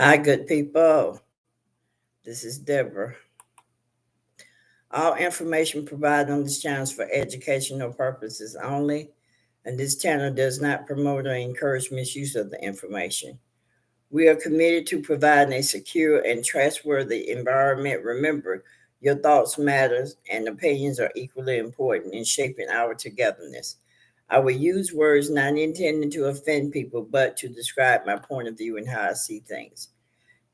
Hi, good people. This is Deborah. All information provided on this channel is for educational purposes only, and this channel does not promote or encourage misuse of the information. We are committed to providing a secure and trustworthy environment. Remember, your thoughts matter, and opinions are equally important in shaping our togetherness. I will use words not intended to offend people, but to describe my point of view and how I see things.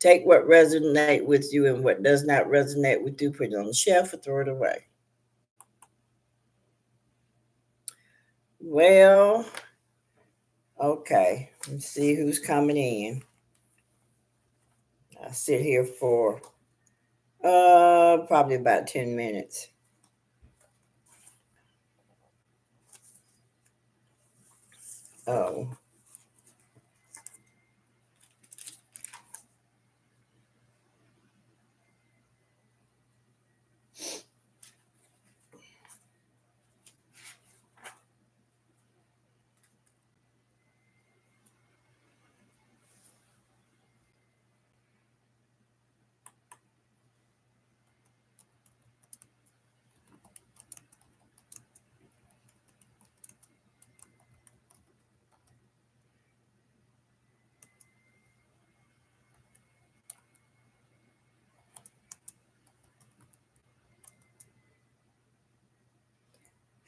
Take what resonates with you and what does not resonate with you, put it on the shelf or throw it away. Well, okay. Let's see who's coming in. I'll sit here for probably about 10 minutes. Oh.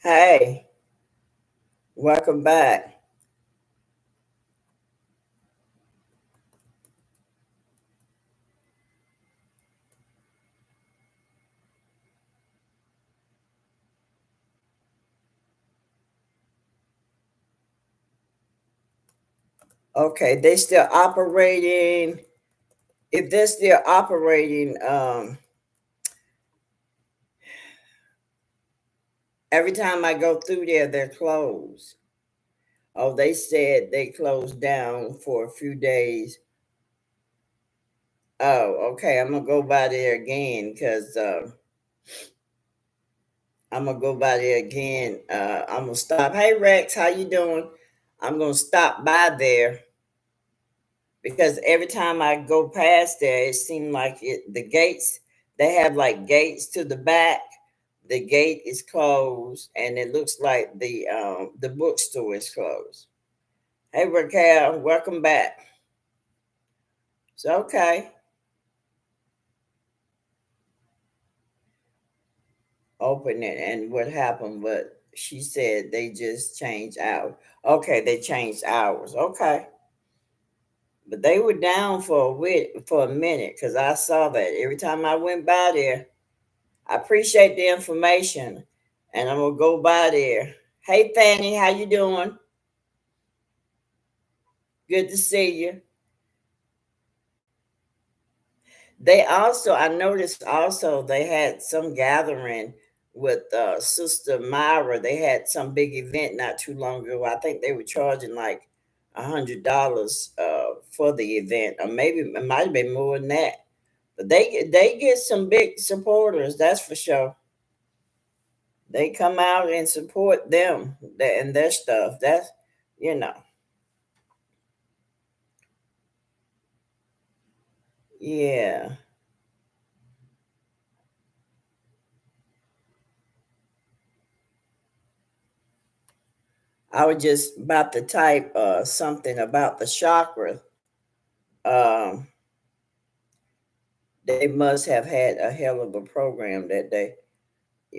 Hey, welcome back. Okay, they still operating. If they're still operating, every time I go through there, they're closed. Oh, they said they closed down for a few days. Oh, okay. I'm gonna go by there again because I'm gonna go by there again. I'm gonna stop. Hey Rex, how you doing? I'm gonna stop by there because every time I go past there, it seemed like the gates, they have like gates to the back. The gate is closed, and it looks like the bookstore is closed. Hey Raquel, welcome back. So okay, open it, and what happened? But she said they just changed hours. Okay, they changed hours. Okay. But they were down for a minute because I saw that every time I went by there. I appreciate the information, and I'm gonna go by there. Hey Fanny, how you doing? Good to see you. They also, I noticed also they had some gathering with Sister Myra. They had some big event not too long ago. I think they were charging like $100 for the event, or maybe it might have been more than that. But they get some big supporters, that's for sure. They come out and support them and their stuff. That's you know, yeah. I was just about to type something about the chakra. Um, they must have had a hell of a program that day.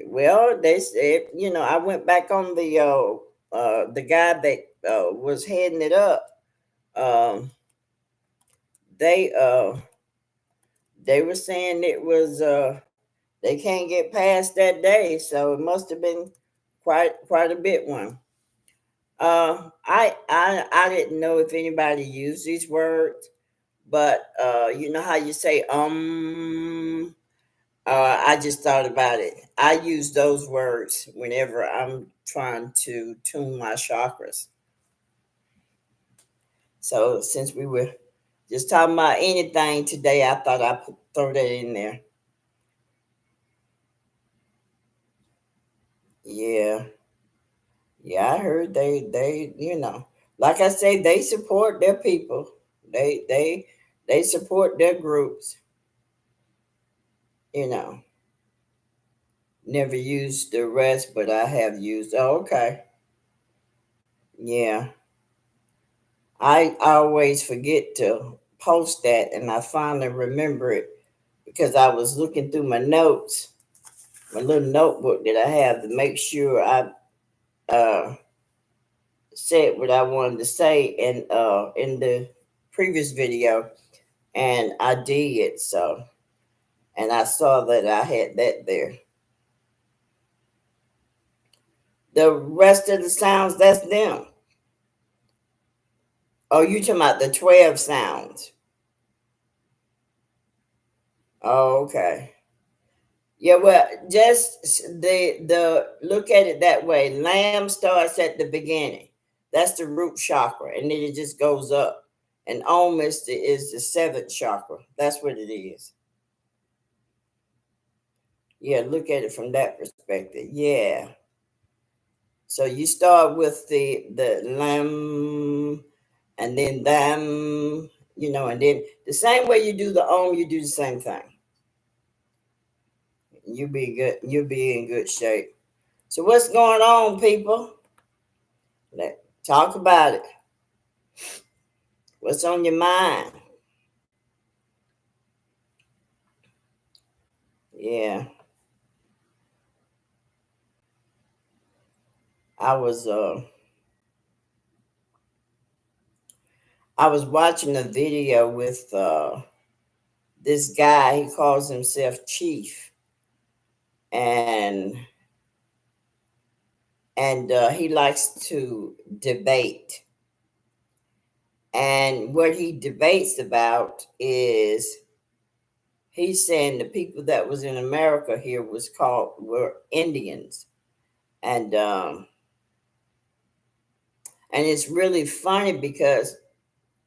Well, they said, I went back on the guy that was heading it up. Um, they they were saying it was they can't get past that day, so it must have been quite a bit one. I didn't know if anybody used these words, but you know how you say I just thought about it. I use those words whenever I'm trying to tune my chakras. So since we were just talking about anything today, I thought I'd throw that in there. Yeah, yeah, I heard like I say, they support their people. They They support their groups, you know. Never used the rest, but I have used. Oh, okay. Yeah. I always forget to post that, and I finally remember it because I was looking through my notes, my little notebook that I have, to make sure I uh, said what I wanted to say in the previous video, and I did so. And I saw that I had that there. The rest of the sounds, that's them. Oh, you talking about the 12 sounds? Oh, okay. Yeah, well, just the look at it that way. Lamb starts at the beginning. That's the root chakra, and then it just goes up. And Om is the seventh chakra. That's what it is. Yeah, look at it from that perspective. Yeah. So you start with the lam, and then dam, and then the same way you do the Om, you do the same thing. You'll be good. You'll be in good shape. So what's going on, people? Let talk about it. What's on your mind? Yeah, I was uh I was watching a video with this guy. He calls himself Chief, and he likes to debate. And what he debates about is, he's saying the people that was in America here were Indians, and it's really funny because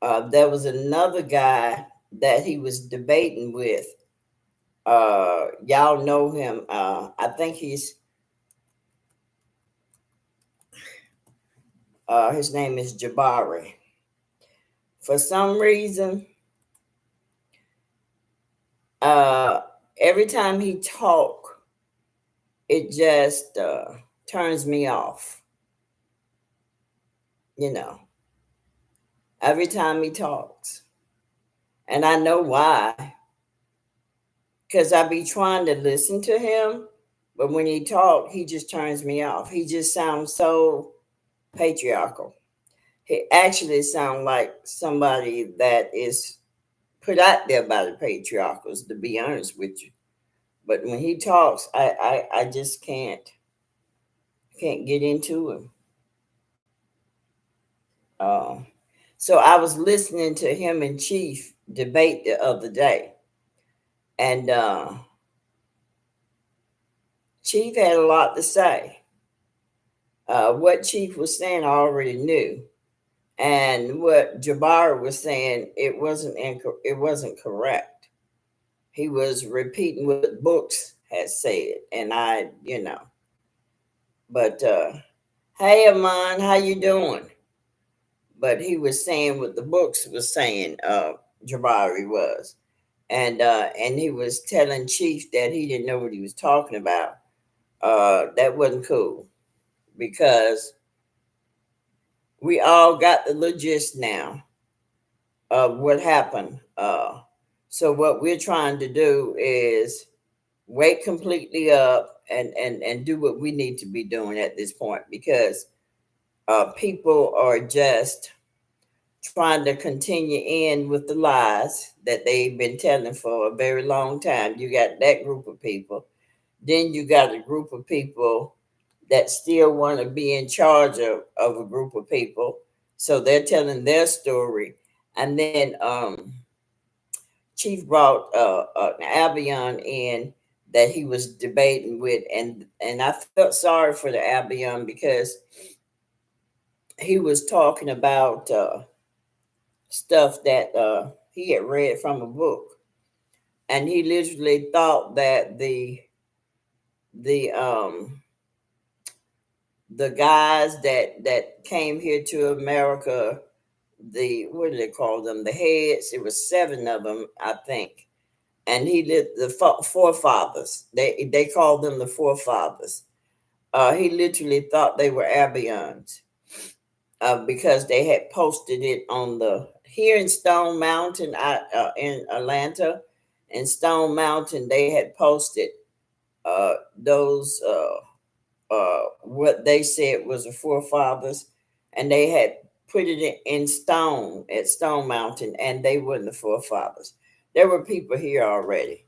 there was another guy that he was debating with. Y'all know him. I think his name is Jabari. For some reason, uh, every time he talk, it just turns me off. You know, every time he talks, and I know why. Because I be trying to listen to him, but when he talk, he just turns me off. He just sounds so patriarchal. He actually sounds like somebody that is put out there by the patriarchals, to be honest with you. But when he talks, I just can't get into him. Uh, so I was listening to him and Chief debate the other day, and Chief had a lot to say. What Chief was saying, I already knew, and what Jabari was saying, it wasn't correct. He was repeating what books had said, and but hey, Amon, how you doing? But he was saying what the books was saying. Jabari was, and he was telling Chief that he didn't know what he was talking about. That wasn't cool because we all got the legist now of what happened. So what we're trying to do is wake completely up and do what we need to be doing at this point, because people are just trying to continue in with the lies that they've been telling for a very long time. You got that group of people. Then you got a group of people that still want to be in charge of a group of people. So they're telling their story. And then Chief brought Albion in that he was debating with. And I felt sorry for the Albion because he was talking about stuff that he had read from a book, and he literally thought that the um the guys that came here to America the what do they call them? The heads. It was seven of them, I think. And he lit the forefathers. They called them the forefathers. He literally thought they were Abians, because they had posted it on the here in Stone Mountain, in Atlanta, in Stone Mountain, they had posted those what they said was the forefathers, and they had put it in stone at Stone Mountain, and they weren't the forefathers. There were people here already,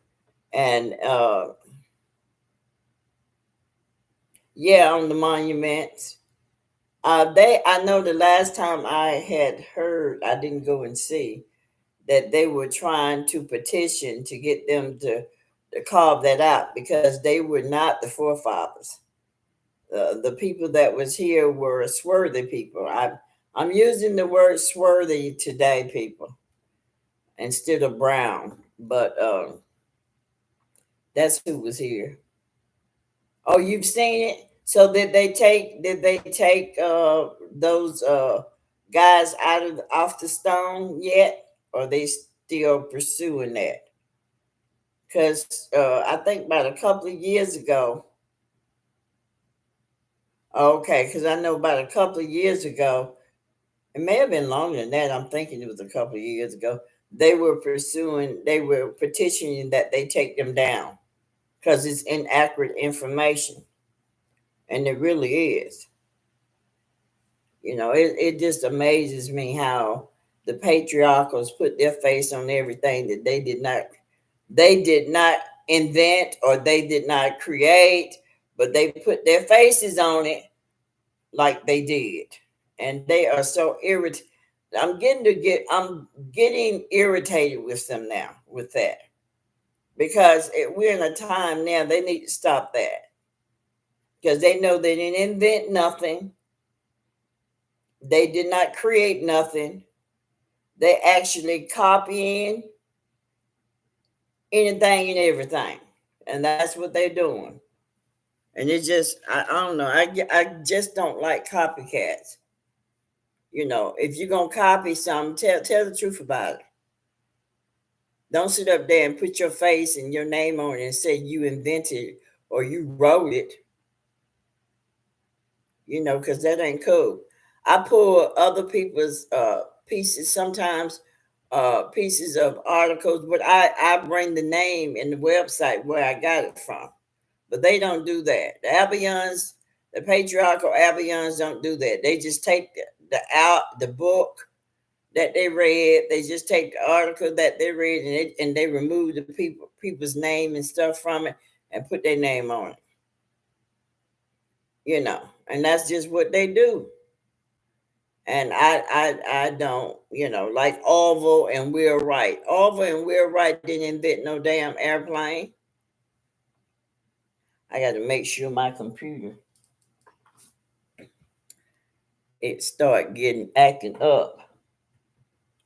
and yeah, on the monuments. I know the last time I had heard, I didn't go and see that they were trying to petition to get them to carve that out because they were not the forefathers. The people that was here were swarthy people. I'm using the word swarthy today, people, instead of brown, but that's who was here. Oh, you've seen it. So did they take those guys out of off the stone yet, or they still pursuing that? Because I think about a couple of years ago. Okay, because I know about a couple of years ago, it may have been longer than that. I'm thinking it was a couple of years ago. They were petitioning that they take them down because it's inaccurate information, and it really is. It just amazes me how the patriarchals put their face on everything that they did not invent or they did not create, but they put their faces on it like they did. And they are so irritated. I'm getting irritated with them now with that because we're in a time now they need to stop that because they know they didn't invent nothing. They did not create nothing. They actually copying anything and everything, and that's what they're doing. And it just, I don't know. I just don't like copycats. If you're gonna copy something, tell the truth about it. Don't sit up there and put your face and your name on it and say you invented it or you wrote it. Because that ain't cool. I pull other people's pieces sometimes, pieces of articles, but I bring the name and the website where I got it from. But they don't do that. The Abians, the patriarchal Abians don't do that. They just take the book that they read. They just take the article that they read and they remove the people's name and stuff from it and put their name on it. And that's just what they do. And I don't, like Orville and Will Wright. Orville and Will Wright didn't invent no damn airplane. I got to make sure my computer it start getting acting up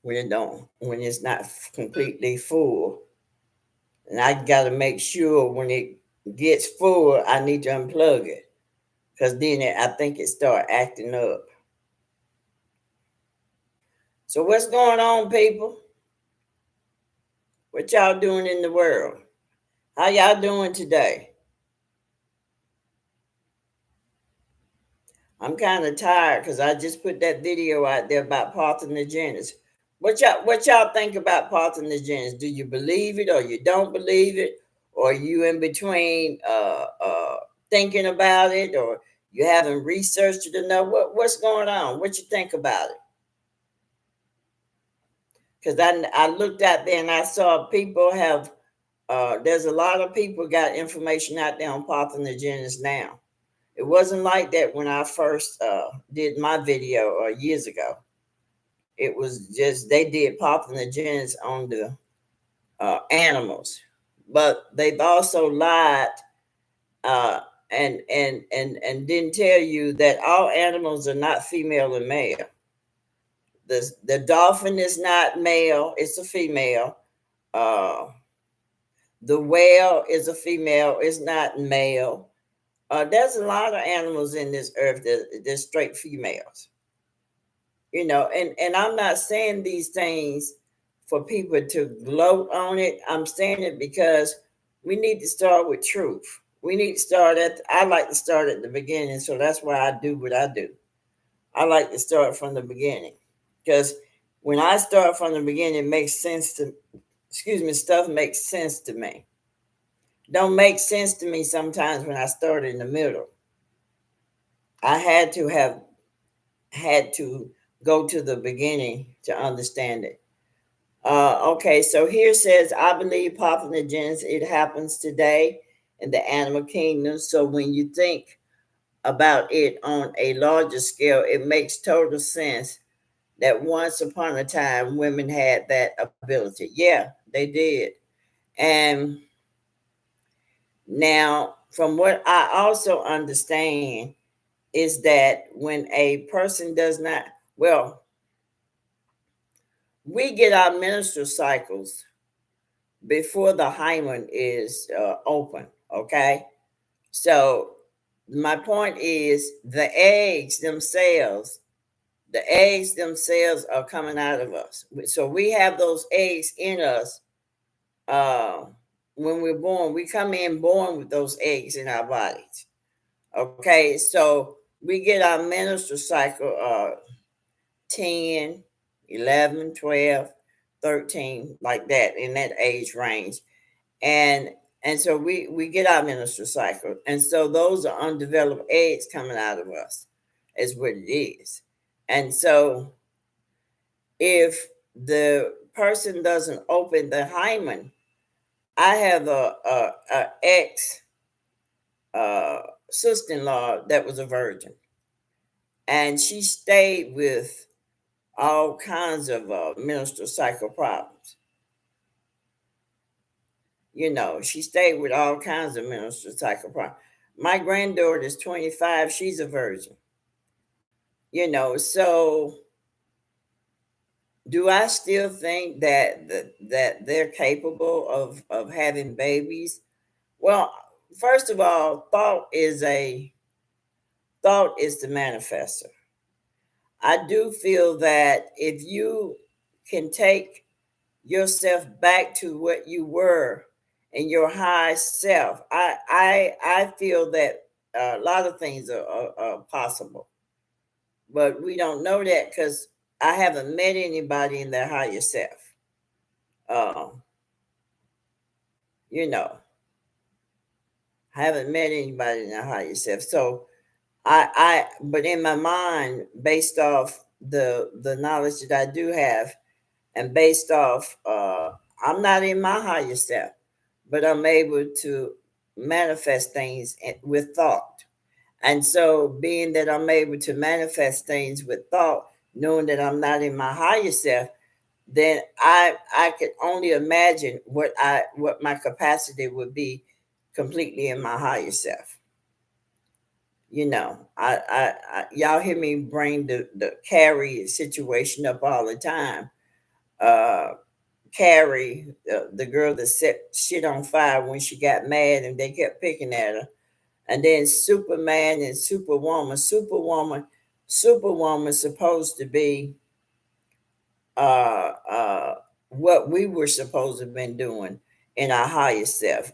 when it's not completely full. And I got to make sure when it gets full, I need to unplug it because then I think it start acting up. So what's going on, people? What y'all doing in the world? How y'all doing today? I'm kind of tired because I just put that video out there about parthenogenesis. What y'all think about parthenogenesis? Do you believe it or you don't believe it? Or you in between thinking about it or you haven't researched it enough? What's going on? What you think about it? Because I looked out there and I saw people have there's a lot of people got information out there on parthenogenesis now. It wasn't like that when I first did my video years ago. It was just they did parthenogenesis on the animals, but they've also lied uh, and didn't tell you that all animals are not female and male. The dolphin is not male; it's a female. Uh, the whale is a female; it's not male. There's a lot of animals in this earth that they're straight females. And I'm not saying these things for people to gloat on it. I'm saying it because we need to start with truth. We need to start I like to start at the beginning, so that's why I do what I do. I like to start from the beginning because when I start from the beginning, it makes sense to, excuse me, stuff makes sense to me. Don't make sense to me sometimes when I start in the middle. I had to go to the beginning to understand it. Okay, so here says, I believe parthenogenesis, it happens today in the animal kingdom. So when you think about it on a larger scale, it makes total sense that once upon a time women had that ability. Yeah, they did. And now, from what I also understand, is that when a person does not, well, we get our menstrual cycles before the hymen is open. Okay, so my point is the eggs themselves are coming out of us. So we have those eggs in us. uh, when we're born, we come in born with those eggs in our bodies. Okay, so we get our menstrual cycle 10, 11, 12, 13, like that, in that age range. And so we get our menstrual cycle. And so those are undeveloped eggs coming out of us, is what it is. And so if the person doesn't open the hymen, I have a ex uh, sister-in-law that was a virgin, and she stayed with all kinds of menstrual cycle problems. She stayed with all kinds of menstrual cycle problems. My granddaughter is 25; she's a virgin. So do I still think that they're capable of having babies? Well, first of all, thought is the manifester. I do feel that if you can take yourself back to what you were and your high self, I feel that a lot of things are possible, but we don't know that because I haven't met anybody in their higher self. Um, you know, I haven't met anybody in their higher self. So but in my mind, based off the knowledge that I do have, and based off, I'm not in my higher self, but I'm able to manifest things with thought. And so, being that I'm able to manifest things with thought, knowing that I'm not in my higher self, then I could only imagine what my capacity would be completely in my higher self. Y'all hear me bring the Carrie situation up all the time. Uh, Carrie, the girl that set shit on fire when she got mad and they kept picking at her. And then Superman and Superwoman. Superwoman supposed to be uh uh what we were supposed to have been doing in our higher self.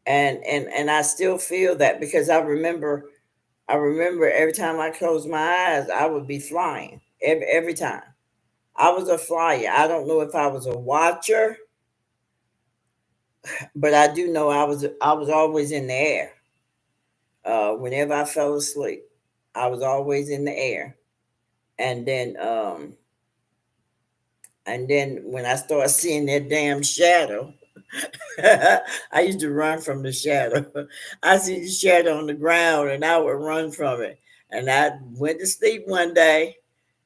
And I still feel that because I remember every time I closed my eyes, I would be flying. Every time. I was a flyer. I don't know if I was a watcher, but I do know I was always in the air. Whenever I fell asleep, I was always in the air. And then when I started seeing that damn shadow, I used to run from the shadow. I see the shadow on the ground and I would run from it. And I went to sleep one day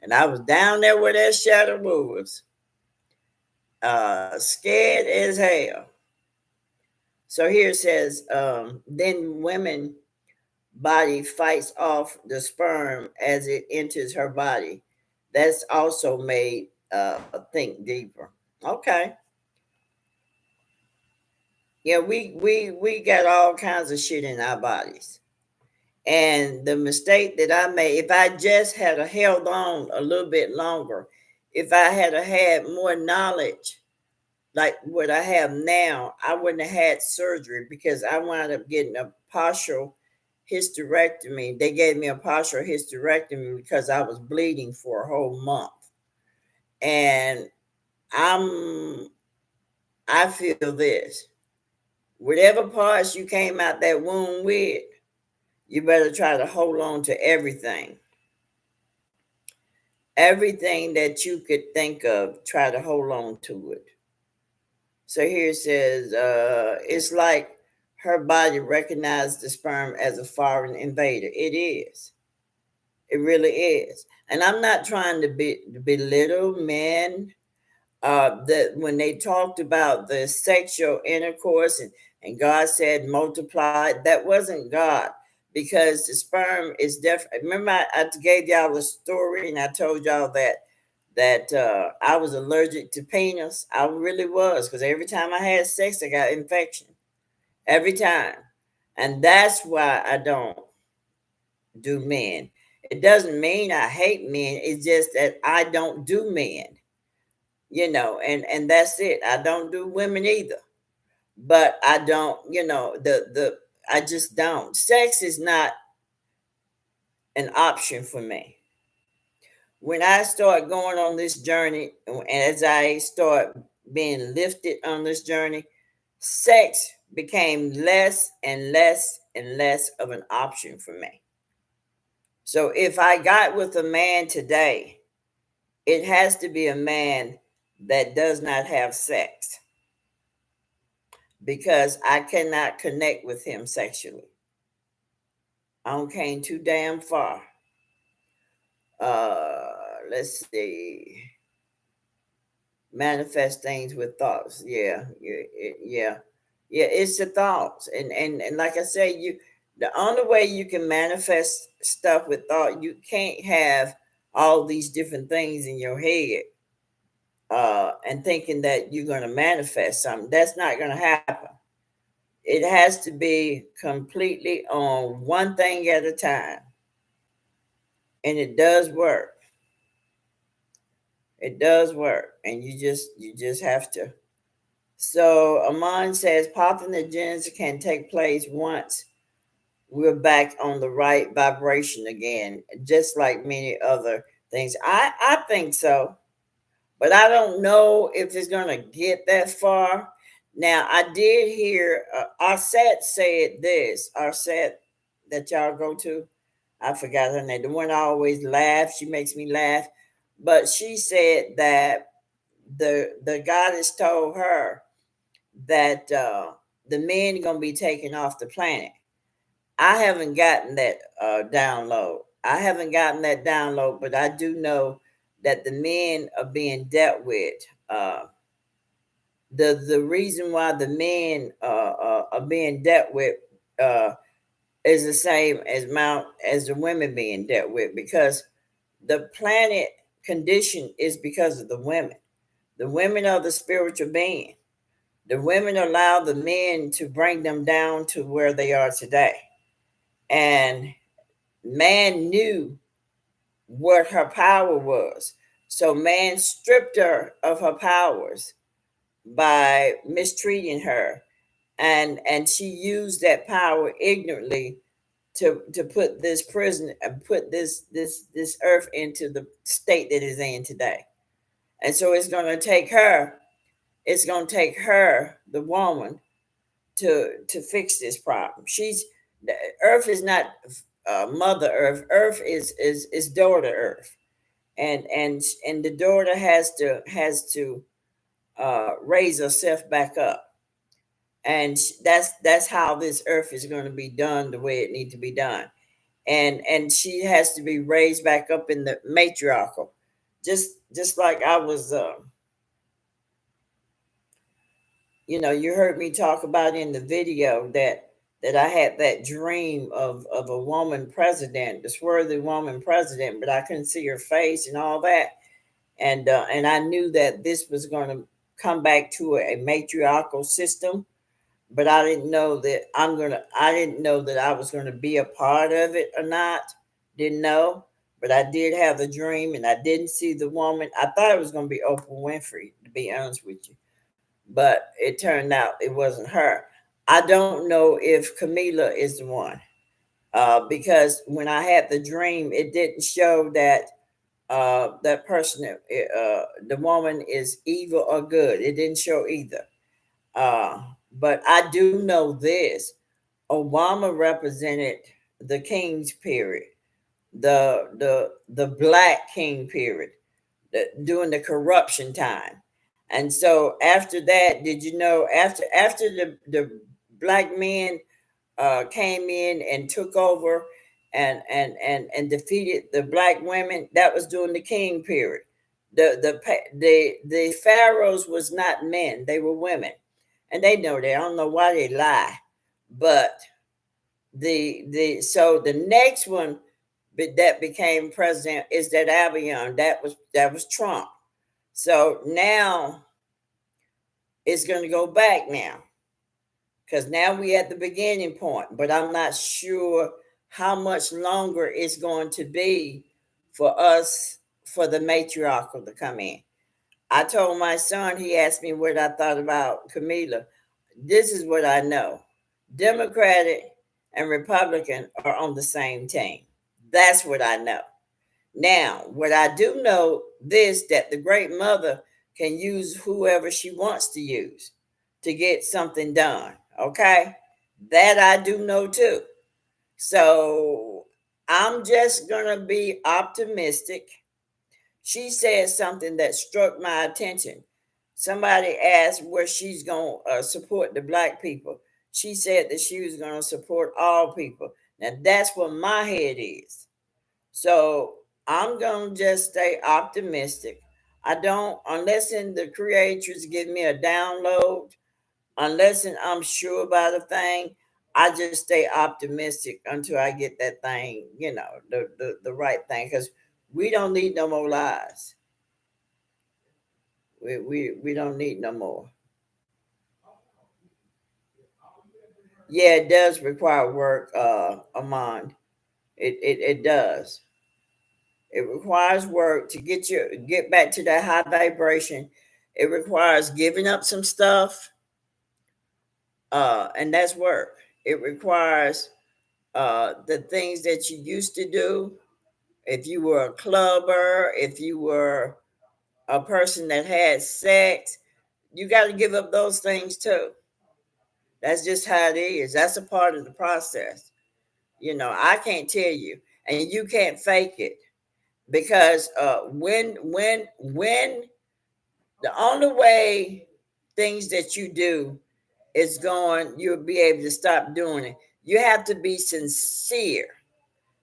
and I was down there where that shadow was, scared as hell. So here it says, then women body fights off the sperm as it enters her body. That's also made think deeper. Okay. Yeah, we got all kinds of shit in our bodies. And the mistake that I made, if I just had a held on a little bit longer, if I had a had more knowledge like what I have now, I wouldn't have had surgery because I wound up getting a partial hysterectomy. They gave me a partial hysterectomy because I was bleeding for a whole month. And I'm I feel this. Whatever parts you came out that womb with, you better try to hold on to everything. Everything that you could think of, try to hold on to it. So here it says, it's like her body recognized the sperm as a foreign invader. It is. It really is. And I'm not trying to belittle men. That when they talked about the sexual intercourse and God said multiply, that wasn't God, because the sperm is different. Remember, I gave y'all a story and I told y'all that I was allergic to penis. I really was, because every time I had sex, I got infection every time, and that's why I don't do men. It doesn't mean I hate men. It's just that I don't do men, and that's it. I don't do women either. But I don't, the I just don't. Sex is not an option for me. When I start going on this journey, and as I start being lifted on this journey, sex became less and less and less of an option for me. So if I got with a man today, it has to be a man that does not have sex, because I cannot connect with him sexually. I don't came too damn far. Let's see. Manifest things with thoughts. Yeah, yeah. It's the thoughts, and like I say, the only way you can manifest stuff with thought, you can't have all these different things in your head, and thinking that you're going to manifest something. That's not going to happen. It has to be completely on one thing at a time, and it does work. It does work, and you just have to. So Amon says pathogenesis can take place once we're back on the right vibration again, just like many other things. I think so, but I don't know if it's gonna get that far. Now I did hear Arset said this. Arset that y'all go to, I forgot her name. The one I always laugh. She makes me laugh, but she said that the goddess told her that the men gonna be taken off the planet. I haven't gotten that download. I haven't gotten that download, but I do know that the men are being dealt with. The reason why the men are being dealt with uh, is the same as the women being dealt with, because the planet condition is because of the women. The women are the spiritual being. The women allow the men to bring them down to where they are today. And man knew what her power was. So man stripped her of her powers by mistreating her. And she used that power ignorantly to put this prison and put this earth into the state that is in today. And so it's gonna take her, the woman, to fix this problem. The Earth is not Mother Earth. Earth is daughter Earth, and the daughter has to raise herself back up, and that's how this Earth is going to be done the way it needs to be done, and she has to be raised back up in the matriarchal, just like I was. You heard me talk about in the video that I had that dream of a woman president, the swarthy woman president, but I couldn't see her face and all that, and I knew that this was going to come back to a matriarchal system, but I didn't know that I was gonna be a part of it or not. Didn't know. But I did have the dream and I didn't see the woman. I thought it was gonna be Oprah Winfrey, to be honest with you. But it turned out it wasn't her. I don't know if Camila is the one. Because when I had the dream, it didn't show that that person, the woman is evil or good. It didn't show either. Uh, but I do know this: Obama represented the King's period, the Black King period, during the corruption time. And so after that, did you know after the black men came in and took over and defeated the black women? That was during the King period. The pharaohs was not men; they were women, and they know that. I don't know why they lie, but the next one that became president is that Abion. That was Trump. So now it's going to go back now because now we at the beginning point, but I'm not sure how much longer it's going to be for us for the matriarchal to come in. I told my son, he asked me what I thought about Camila. This is what I know. Democratic and Republican are on the same team. That's what I know. Now, what I do know this that the great mother can use whoever she wants to use to get something done. Okay? That I do know too. So I'm just going to be optimistic. She said something that struck my attention. Somebody asked where she's going to support the black people. She said that she was going to support all people. Now, that's what my head is. So I'm going to just stay optimistic. I don't, unless in the creators give me a download, unless I'm sure about a thing, I just stay optimistic until I get that thing, the right thing. Because we don't need no more lies. We don't need no more. Yeah, it does require work, Amand. It does. It requires work to get back to that high vibration. It requires giving up some stuff, and that's work. It requires the things that you used to do. If you were a clubber, if you were a person that had sex, you got to give up those things too. That's just how it is. That's a part of the process. I can't tell you, and you can't fake it because when the only way things that you do is going, you'll be able to stop doing it. You have to be sincere.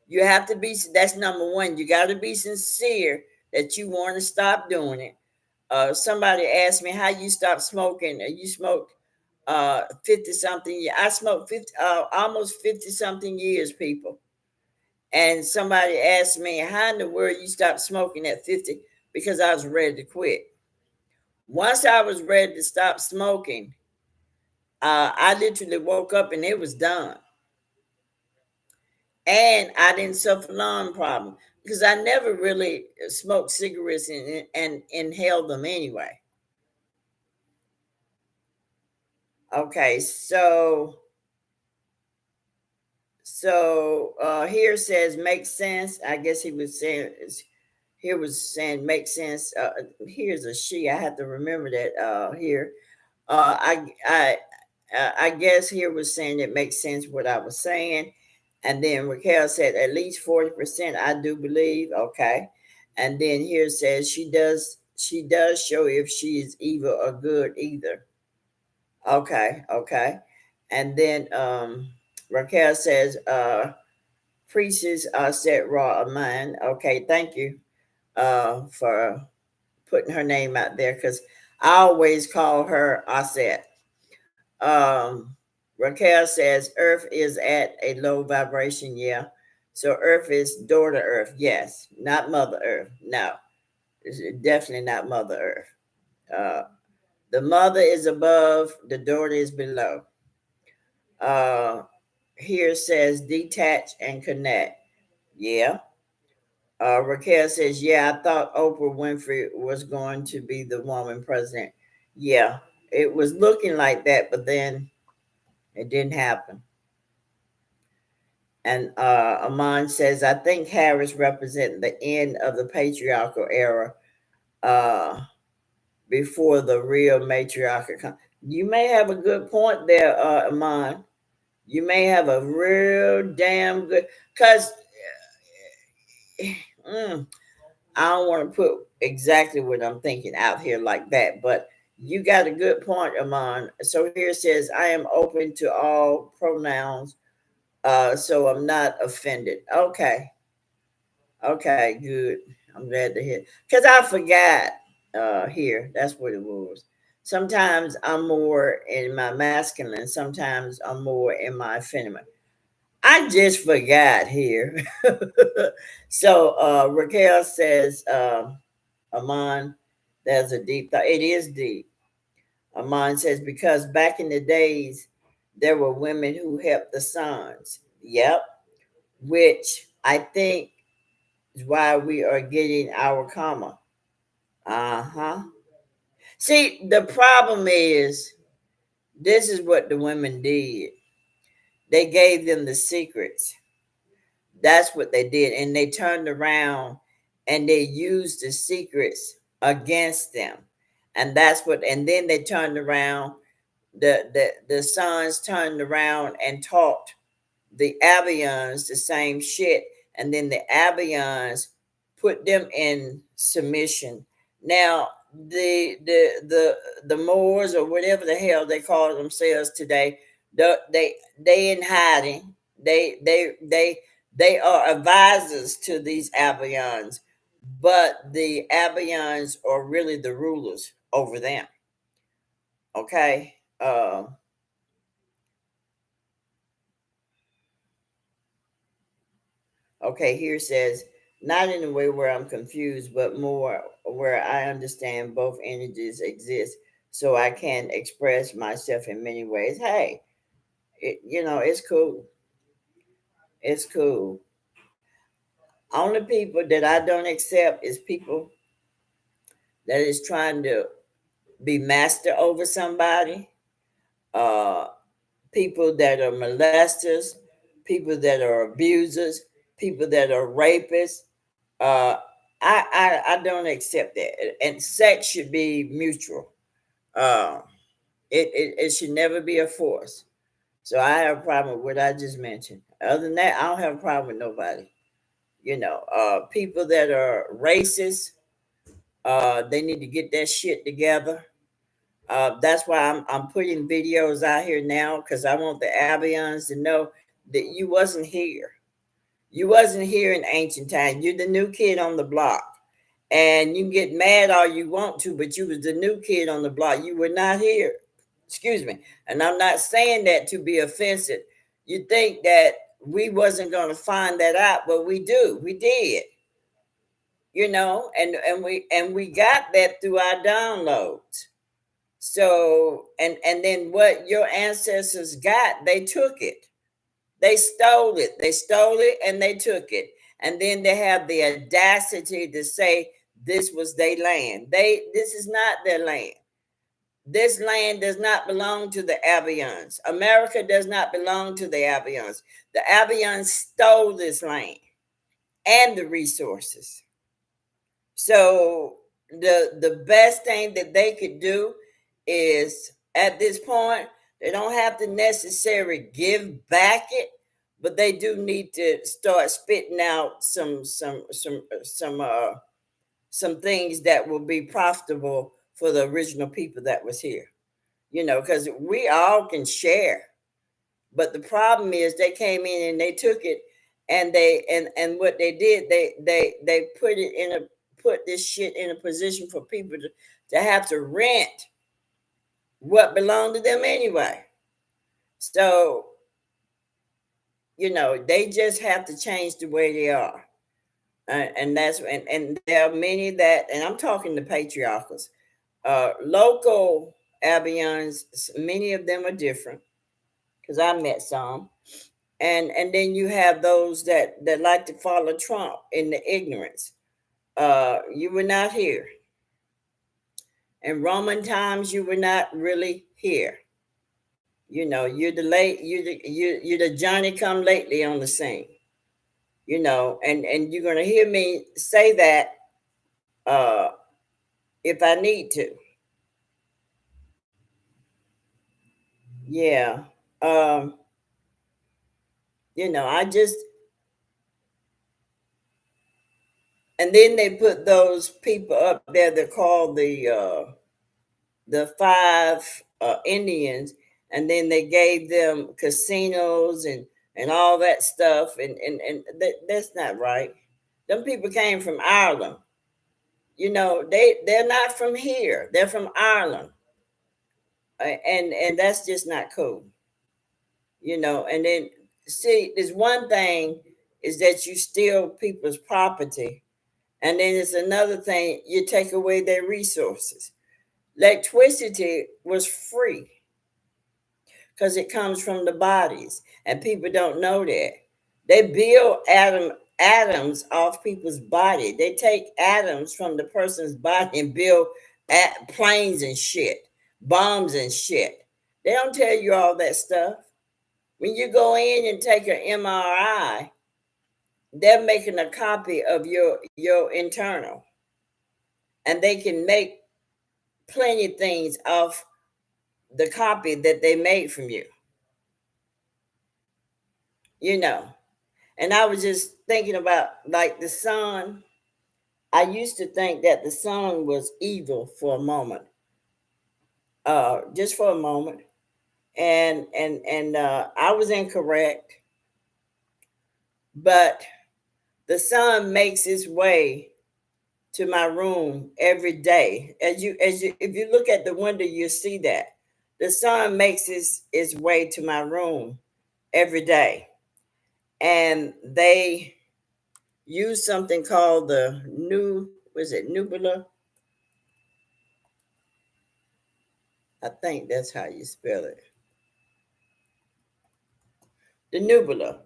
You have to be, that's number one. You got to be sincere that you want to stop doing it. Somebody asked me how you stop smoking. You smoked 50 something. I smoked 50, almost 50 something years, people. And somebody asked me, how in the world you stopped smoking at 50? Because I was ready to quit. Once I was ready to stop smoking, I literally woke up and it was done. And I didn't suffer lung problem because I never really smoked cigarettes and inhaled them anyway. Okay, so here says makes sense. I guess he was saying here was saying makes sense. Here's a she. I have to remember that here. I guess here was saying it makes sense what I was saying. And then Raquel said at least 40%, I do believe. Okay. And then here says she does show if she is evil or good either. Okay, okay. And then Raquel says priests are set raw of mine. Okay, thank you for putting her name out there because I always call her Aset. Um, Raquel says Earth is at a low vibration. Yeah. So Earth is daughter Earth. Yes. Not Mother Earth. No. It's definitely not Mother Earth. The mother is above, the daughter is below. Uh, Here says detach and connect. Yeah. Raquel says, yeah, I thought Oprah Winfrey was going to be the woman president. Yeah, it was looking like that, but then it didn't happen. And Amon says, I think Harris represents the end of the patriarchal era uh, before the real matriarchal. You may have a good point there, Amon. You may have a real damn good, because I don't want to put exactly what I'm thinking out here like that, but you got a good point, Amon. So here it says, I am open to all pronouns, so I'm not offended. Okay. Okay, good. I'm glad to hear. Because I forgot here. That's what it was. Sometimes I'm more in my masculine, sometimes I'm more in my feminine. I just forgot here. So Raquel says, Amon, there's a deep thought. It is deep. Amon says, because back in the days, there were women who helped the sons. Yep. Which I think is why we are getting our karma. Uh-huh. See, the problem is this is what the women did. They gave them the secrets. That's what they did. And they turned around and they used the secrets against them. And that's what, and then they turned around, the sons turned around and taught the Abians the same shit, and then the Abians put them in submission. Now the Moors or whatever the hell they call themselves today, they in hiding. They are advisors to these Abians, but the Abians are really the rulers over them. Okay. Okay, here says, not in a way where I'm confused, but more where I understand both energies exist so I can express myself in many ways. Hey, it's cool. It's cool. Only people that I don't accept is people that is trying to be master over somebody, uh, people that are molesters, people that are abusers, people that are rapists. Uh, I don't accept that. And sex should be mutual. Uh, it should never be a force. So I have a problem with what I just mentioned. Other than that, I don't have a problem with nobody. People that are racist, they need to get that shit together. That's why I'm putting videos out here now because I want the Abians to know that you wasn't here. You wasn't here in ancient times. You're the new kid on the block. And you can get mad all you want to, but you was the new kid on the block. You were not here. Excuse me. And I'm not saying that to be offensive. You think that we wasn't going to find that out, but we do. We did. And we got that through our downloads. So and then what your ancestors got, they took it. They stole it. They stole it and they took it. And then they have the audacity to say this was their land. This is not their land. This land does not belong to the Abians. America does not belong to the Abians. The Abians stole this land and the resources. So the best thing that they could do is at this point, they don't have to necessarily give back it, but they do need to start spitting out some things that will be profitable for the original people that was here. Because we all can share. But the problem is they came in and they took it, and what they did, they put this shit in a position for people to have to rent what belonged to them anyway. So, they just have to change the way they are. And there are many that, and I'm talking the patriarchals, local Abians, many of them are different. because I met some. And then you have those that like to follow Trump in the ignorance. You were not here. In Roman times, you were not really here. You're the late, you're the Johnny come lately on the scene. And you're gonna hear me say that uh, if I need to. Yeah. Um, I just and then they put those people up there that call the five Indians, and then they gave them casinos and all that stuff, and that's not right. Them people came from Ireland. They're not from here. They're from Ireland, and that's just not cool. And then see, there's one thing is that you steal people's property, and then it's another thing you take away their resources. Electricity was free because it comes from the bodies, and people don't know that. They build atoms off people's body. They take atoms from the person's body and build planes and shit, bombs and shit. They don't tell you all that stuff. When you go in and take an MRI, they're making a copy of your internal, and they can make plenty of things off the copy that they made from you. You know. And I was just thinking about like the sun. I used to think that the sun was evil for a moment, just for a moment, and I was incorrect. But the sun makes its way to my room every day. If you look at the window, you see that the sun makes its way to my room every day, and they use something called the new was it nubula. I think that's how you spell it. The nubula.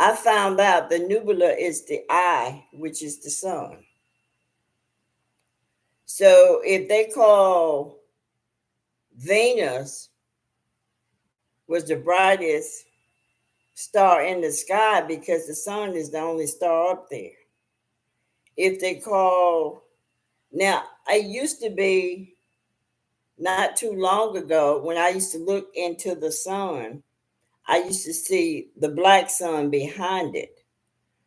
I found out the nubula is the eye, which is the sun. So if they call Venus was the brightest star in the sky because the sun is the only star up there. If they call now, I used to be not too long ago when I used to look into the sun, I used to see the black sun behind it.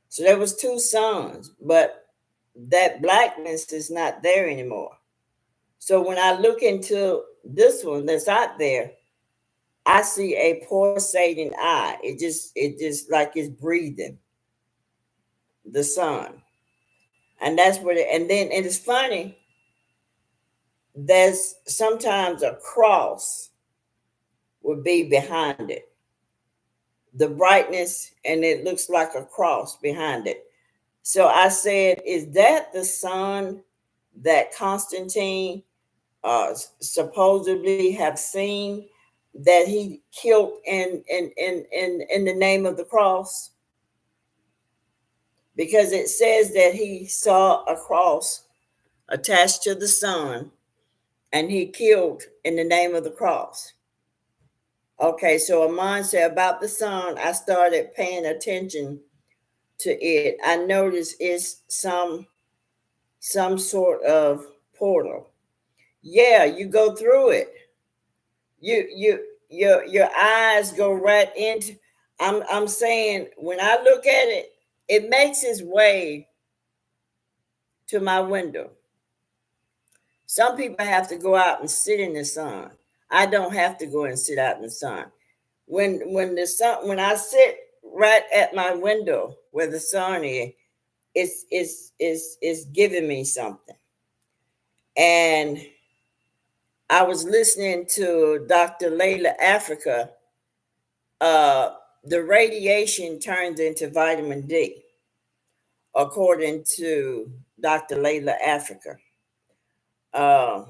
So there was two suns, but that blackness is not there anymore. So when I look into this one that's out there, I see a pulsating eye. It just like it's breathing the sun. And that's what it and it's funny, there's sometimes a cross would be behind it. The brightness, and it looks like a cross behind it. So I said, is that the sun that Constantine supposedly have seen that he killed in the name of the cross? Because it says that he saw a cross attached to the sun and he killed in the name of the cross. Okay, so Amon said about the sun, I started paying attention to it. I noticed it's some sort of portal. Yeah, you go through it. Your eyes go right into. I'm saying when I look at it, it makes its way to my window. Some people have to go out and sit in the sun. I don't have to go and sit out in the sun. When I sit right at my window where the sun is, it's giving me something. And I was listening to Dr. Layla Africa. The radiation turns into vitamin D, according to Dr. Layla Africa. Uh,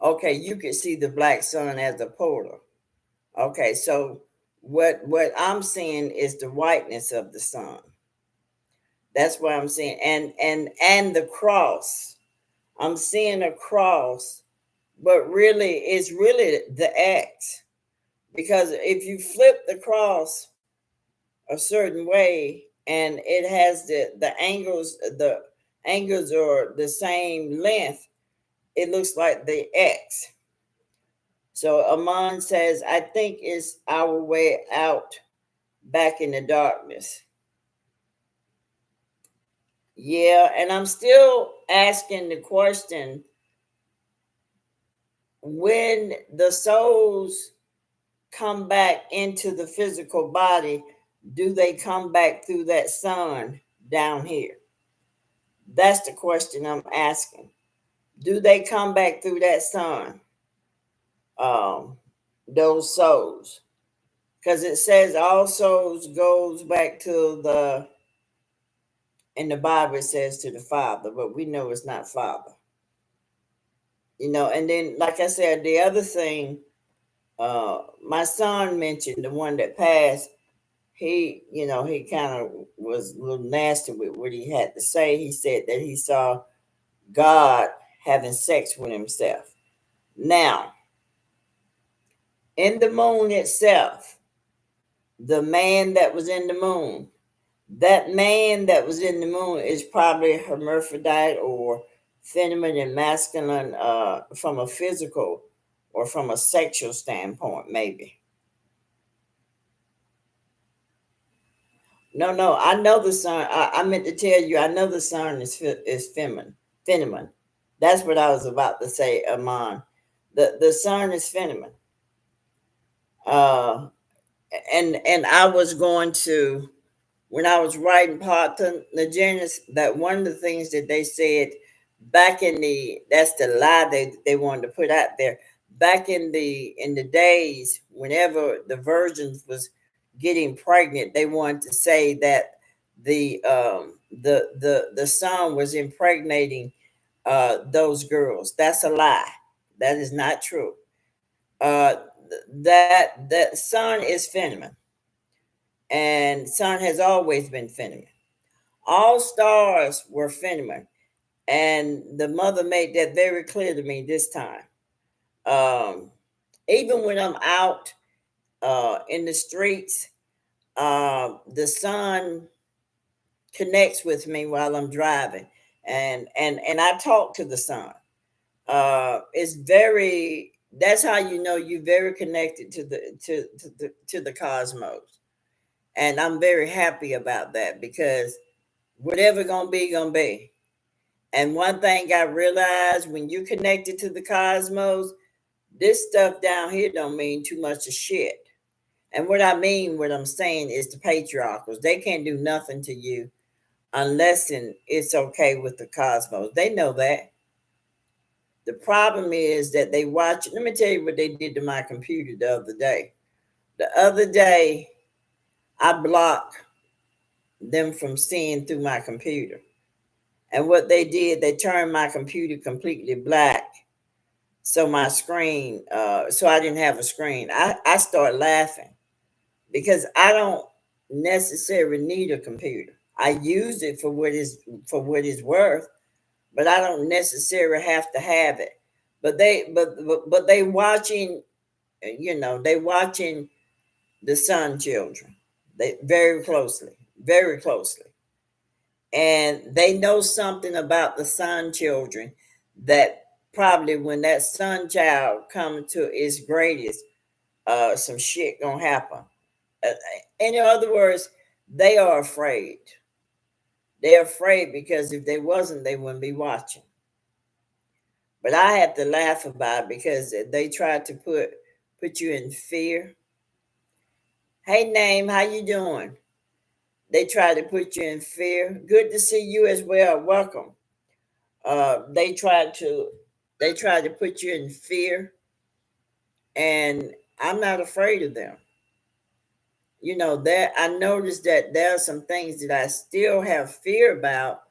Okay, you can see the black sun as a portal. Okay, so what I'm seeing is the whiteness of the sun. That's what I'm seeing. And the cross. I'm seeing a cross, but really it's really the X. Because if you flip the cross a certain way and it has the angles are the same length, it looks like the X. So Amon says, I think it's our way out back in the darkness. Yeah, and I'm still asking the question, when the souls come back into the physical body, do they come back through that sun down here? That's the question I'm asking. Do they come back through that sun? Um, those souls. Because it says all souls goes back to the, in the Bible it says to the Father, but we know it's not Father. And then like I said, the other thing, my son mentioned, the one that passed, he kind of was a little nasty with what he had to say. He said that he saw God having sex with himself. Now, in the moon itself, the man that was in the moon, that man that was in the moon is probably hermaphrodite or feminine and masculine, from a physical or from a sexual standpoint, maybe. No, I know the sun. I meant to tell you, I know the sun is feminine. That's what I was about to say, Amon. The sun is feminine. Uh, and I was going to, when I was writing Parthenogenesis, that one of the things that they said back in the, that's the lie they wanted to put out there. Back in the days, whenever the virgins was getting pregnant, they wanted to say that the sun was impregnating those girls. That's a lie. That is not true. Uh, that sun is feminine, and sun has always been feminine. All stars were feminine, and the mother made that very clear to me this time. Um, Even when I'm out in the streets, the sun connects with me while I'm driving, and I talk to the sun. It's very, that's how you know you're very connected to the cosmos, and I'm very happy about that, because whatever gonna be. And one thing I realized, when you're connected to the cosmos, this stuff down here don't mean too much of shit. And what I mean, what I'm saying is the patriarchals, they can't do nothing to you unless it's okay with the cosmos. They know that. The problem is that they watch. Let me tell you what they did to my computer the other day. The other day, I blocked them from seeing through my computer. And what they did, they turned my computer completely black. So my screen, so I didn't have a screen. I started laughing, because I don't necessarily need a computer. I use it for what it's worth, but I don't necessarily have to have it. But they watching, they watching the Sun children. They very closely, very closely. And they know something about the Sun children, that probably when that Sun child comes to its greatest, some shit gonna happen. Uh, in other words, they are afraid. They're afraid because if they wasn't, they wouldn't be watching. But I have to laugh about it, because they tried to put you in fear. Hey, name, how you doing? They tried to put you in fear. Good to see you as well. Welcome. They tried to put you in fear, and I'm not afraid of them. That I noticed that there are some things that I still have fear about,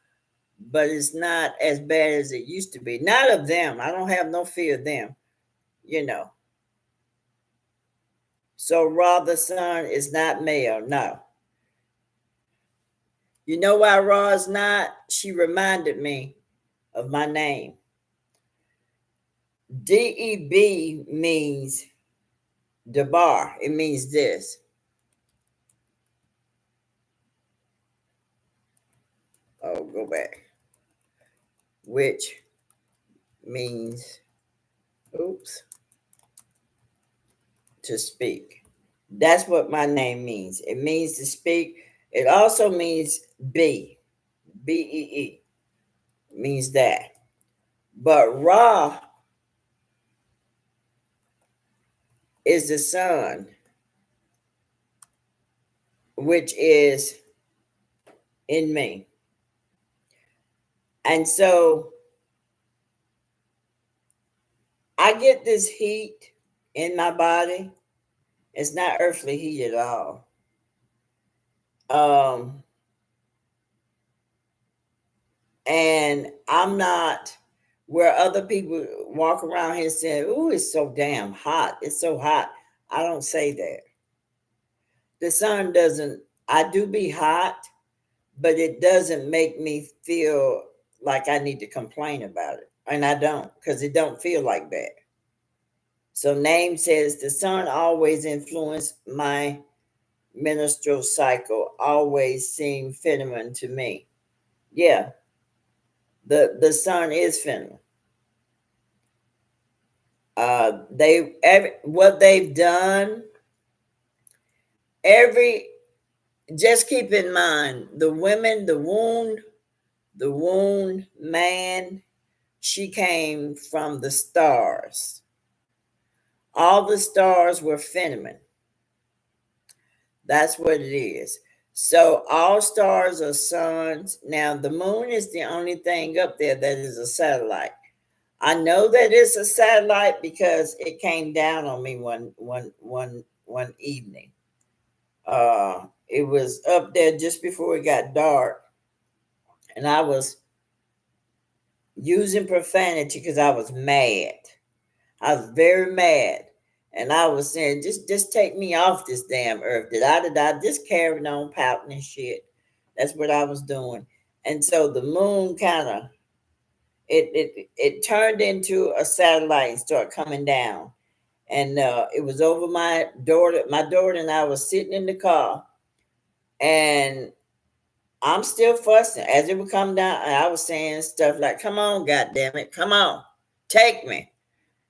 but it's not as bad as it used to be. Not of them. I don't have no fear of them. you know. So Ra the sun is not male. No. You know why Ra is not? She reminded me of my name. DEB means Debar. It means this. Oh, go back. Which means, oops, to speak. That's what my name means. It means to speak. It also means be. BEE means that. But Ra is the sun, which is in me. And so I get this heat in my body. It's not earthly heat at all. Um, and I'm not where other people walk around here saying, "Ooh, it's so damn hot. It's so hot." I don't say that. The sun doesn't, I do be hot, but it doesn't make me feel like I need to complain about it. And I don't, because it don't feel like that. So name says the sun always influenced my menstrual cycle, always seemed feminine to me. Yeah, the sun is feminine. What they've done, every just keep in mind the women, the wound man, she came from the stars. All the stars were feminine. That's what it is. So all stars are suns. Now the moon is the only thing up there that is a satellite. I know that it's a satellite because it came down on me one evening. It was up there just before it got dark, and I was using profanity because I was mad. I was very mad. And I was saying, just take me off this damn earth. Just carrying on pouting and shit. That's what I was doing. And so the moon kind of it turned into a satellite and started coming down. And it was over my daughter. My daughter and I was sitting in the car, and I'm still fussing. As it would come down, I was saying stuff like, "Come on, goddamn it, come on, take me."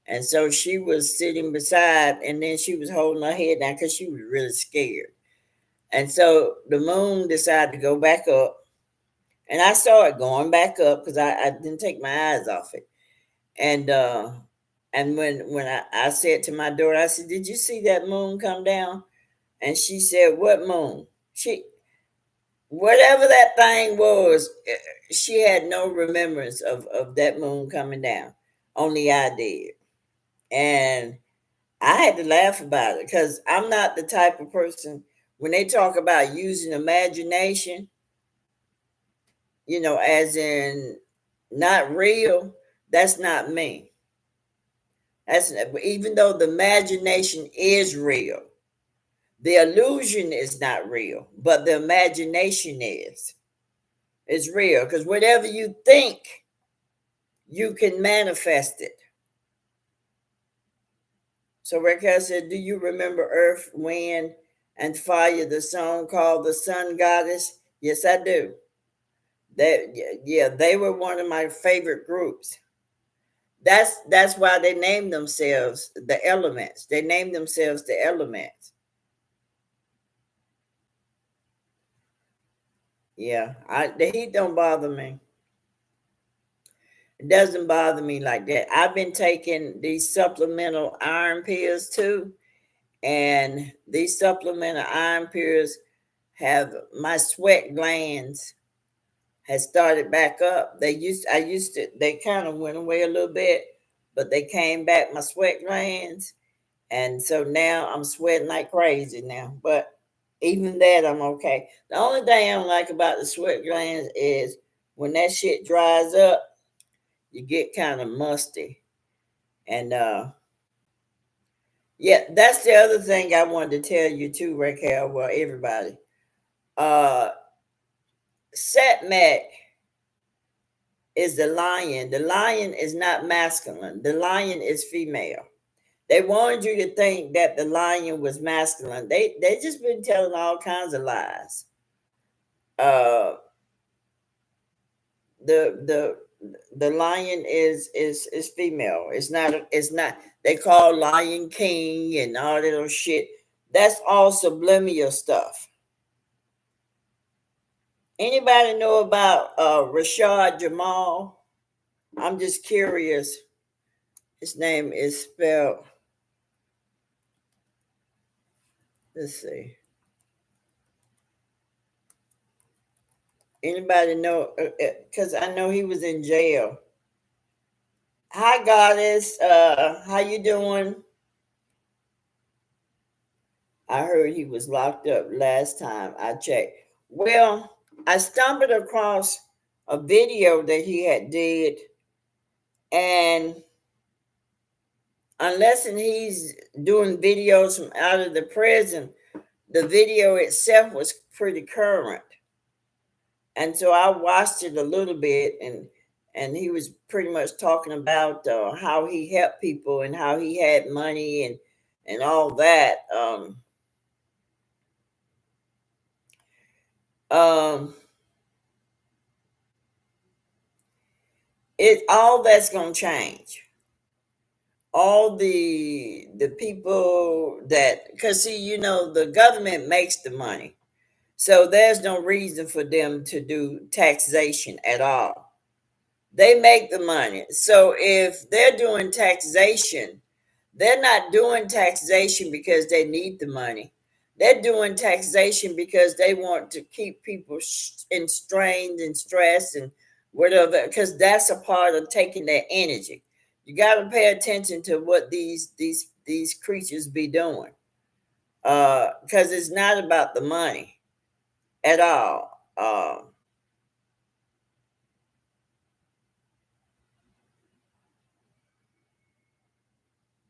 And so she was sitting beside, and then she was holding her head down because she was really scared. And so the moon decided to go back up, and I saw it going back up because I didn't take my eyes off it. And when I said to my daughter, I said, "Did you see that moon come down?" And she said, "What moon?" She Whatever that thing was, she had no remembrance of that moon coming down. Only I did. And I had to laugh about it because I'm not the type of person when they talk about using imagination, as in not real, that's not me. That's even though the imagination is real, the illusion is not real, but the imagination is. It's real because whatever you think, you can manifest it. So Raquel said, "Do you remember Earth, Wind, and Fire, the song called The Sun Goddess?" Yes, I do. Yeah, they were one of my favorite groups. That's why they named themselves the Elements. They named themselves the Elements. Yeah, the heat don't bother me. It doesn't bother me like that. I've been taking these supplemental iron pills too, and these supplemental iron pills have my sweat glands has started back up. I used to, they kind of went away a little bit, but they came back, my sweat glands. And so now I'm sweating like crazy now. But even that, I'm okay. The only thing I don't like about the sweat glands is when that shit dries up, you get kind of musty. And Yeah, that's the other thing I wanted to tell you too, Raquel. Well, everybody. Uh Setback is the lion. The lion is not masculine. The lion is female. They wanted you to think that the lion was masculine. They just been telling all kinds of lies. Uh the the lion is female. It's not they call Lion King and all that little shit. That's all subliminal stuff. Anybody know about Rashad Jamal? I'm just curious. His name is spelled, let's see. Anybody know? Because I know he was in jail. Hi, Goddess. How you doing? I heard he was locked up last time I checked. Well, I stumbled across a video that he had did, and unless he's doing videos from out of the prison, the video itself was pretty current. And so I watched it a little bit, and he was pretty much talking about how he helped people and how he had money and all that. Um, it all that's gonna change. All the people that, because see, the government makes the money, so there's no reason for them to do taxation at all. They make the money, so if they're doing taxation, they're not doing taxation because they need the money. They're doing taxation because they want to keep people strained and stressed and whatever, because that's a part of taking their energy. You got to pay attention to what these creatures be doing, because it's not about the money at all.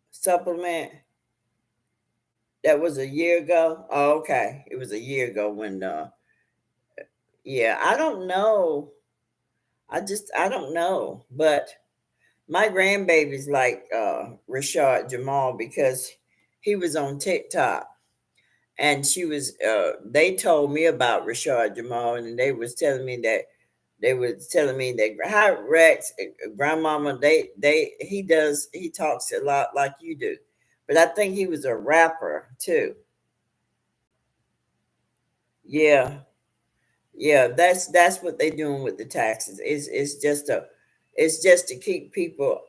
Supplement, that was a year ago. Oh, okay, it was a year ago when yeah, I don't know. I don't know, but my grandbaby's like Rashad Jamal because he was on TikTok, and they told me about Rashad Jamal, and they was telling me that hi Rex, grandmama, he talks a lot like you do, but I think he was a rapper too. Yeah, yeah, that's what they're doing with the taxes. It's just to keep people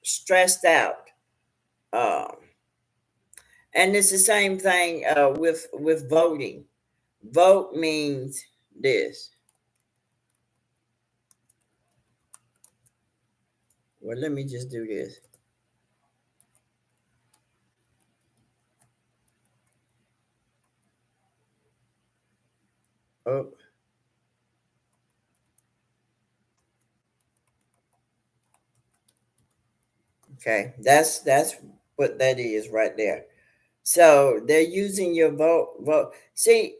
stressed out. Um, and it's the same thing with voting. Vote means this. Well, let me just do this. Oh, okay. That's what that is right there. So they're using your vote. See,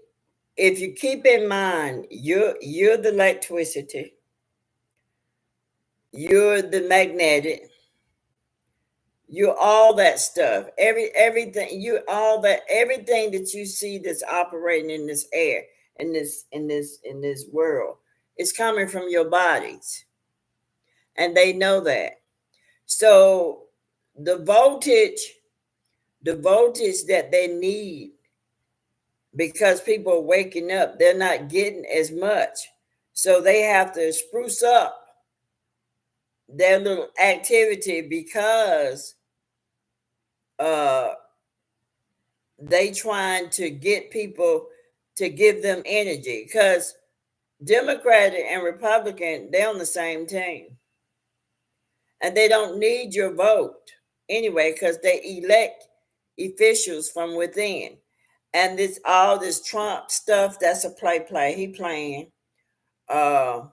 if you keep in mind, you're the electricity, you're the magnetic, you're all that stuff. Everything you all that everything that you see that's operating in this air, in this world, is coming from your bodies. And they know that. So the voltage, the voltage that they need, because people are waking up, they're not getting as much. So they have to spruce up their little activity because uh they trying to get people to give them energy, because Democratic and Republican, they're on the same team, and they don't need your vote anyway because they elect officials from within. And this all this Trump stuff, that's a play he playing. uh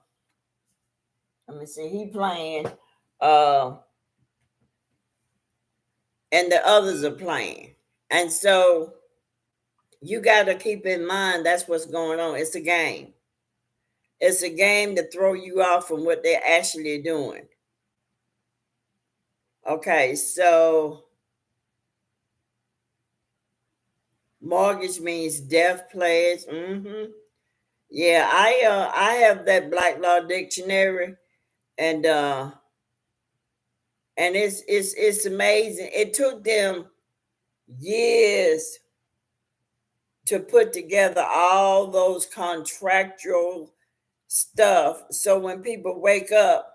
Let me see, he playing uh and the others are playing. And so you got to keep in mind that's what's going on. It's a game. It's a game to throw you off from what they're actually doing. Okay, so mortgage means death pledge. Yeah, I have that Black Law Dictionary, and it's amazing. It took them years to put together all those contractual stuff. So when people wake up,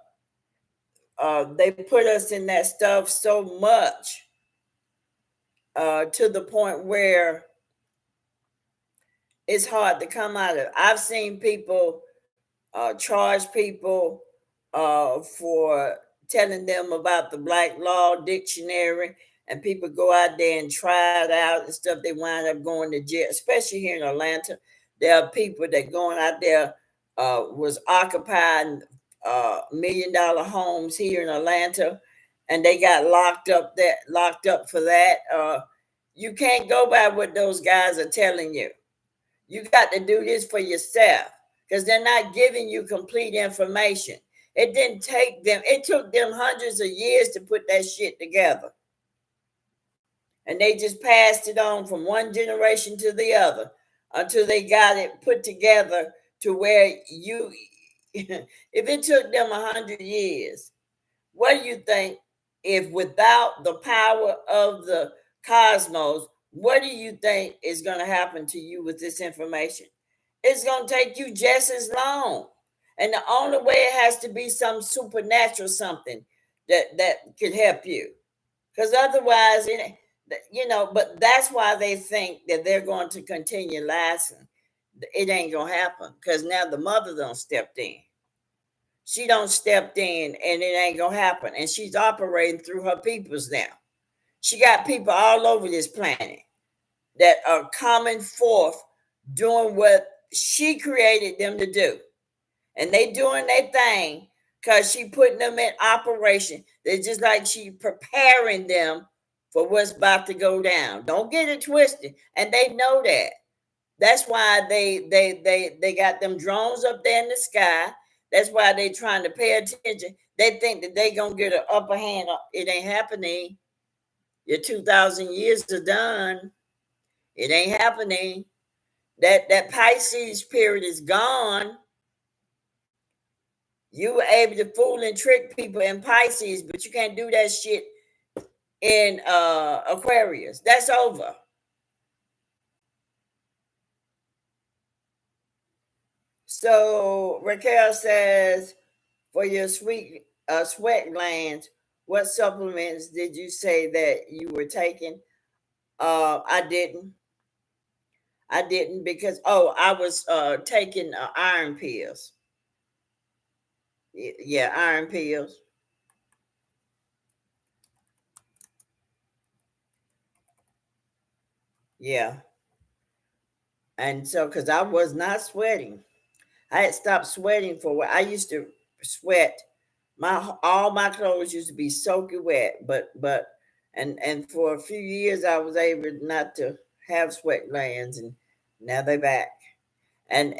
they put us in that stuff so much to the point where it's hard to come out of. I've seen people charge people for telling them about the Black Law Dictionary, and people go out there and try it out and stuff. They wind up going to jail, especially here in Atlanta. There are people that going out there was occupying $1 million homes here in Atlanta, and they got locked up for that. You can't go by what those guys are telling you. You got to do this for yourself because they're not giving you complete information. It didn't take them, it took them hundreds of years to put that shit together. And they just passed it on from one generation to the other until they got it put together to where you, if it took them 100 years, what do you think if without the power of the cosmos, what do you think is going to happen to you with this information? It's going to take you just as long. And the only way it has to be some supernatural something that could help you. Because otherwise, but that's why they think that they're going to continue lasting. It ain't going to happen because now the mother done stepped in. She don't stepped in and it ain't gonna happen. And she's operating through her peoples now. She got people all over this planet that are coming forth doing what she created them to do. And they doing their thing because she putting them in operation. They're just like she preparing them for what's about to go down. Don't get it twisted. And they know that. That's why they got them drones up there in the sky. That's why they trying to pay attention. They think that they gonna get an upper hand. It ain't happening. Your 2,000 years are done. It ain't happening. That Pisces period is gone. You were able to fool and trick people in Pisces, but you can't do that shit in Aquarius. That's over. So Raquel says, for your sweat glands, what supplements did you say that you were taking? I didn't. I didn't because I was taking iron pills. Yeah, iron pills. Yeah, and so because I was not sweating, I had stopped sweating for what I used to sweat. All my clothes used to be soaking wet, but and for a few years I was able not to have sweat glands, and now they're back. And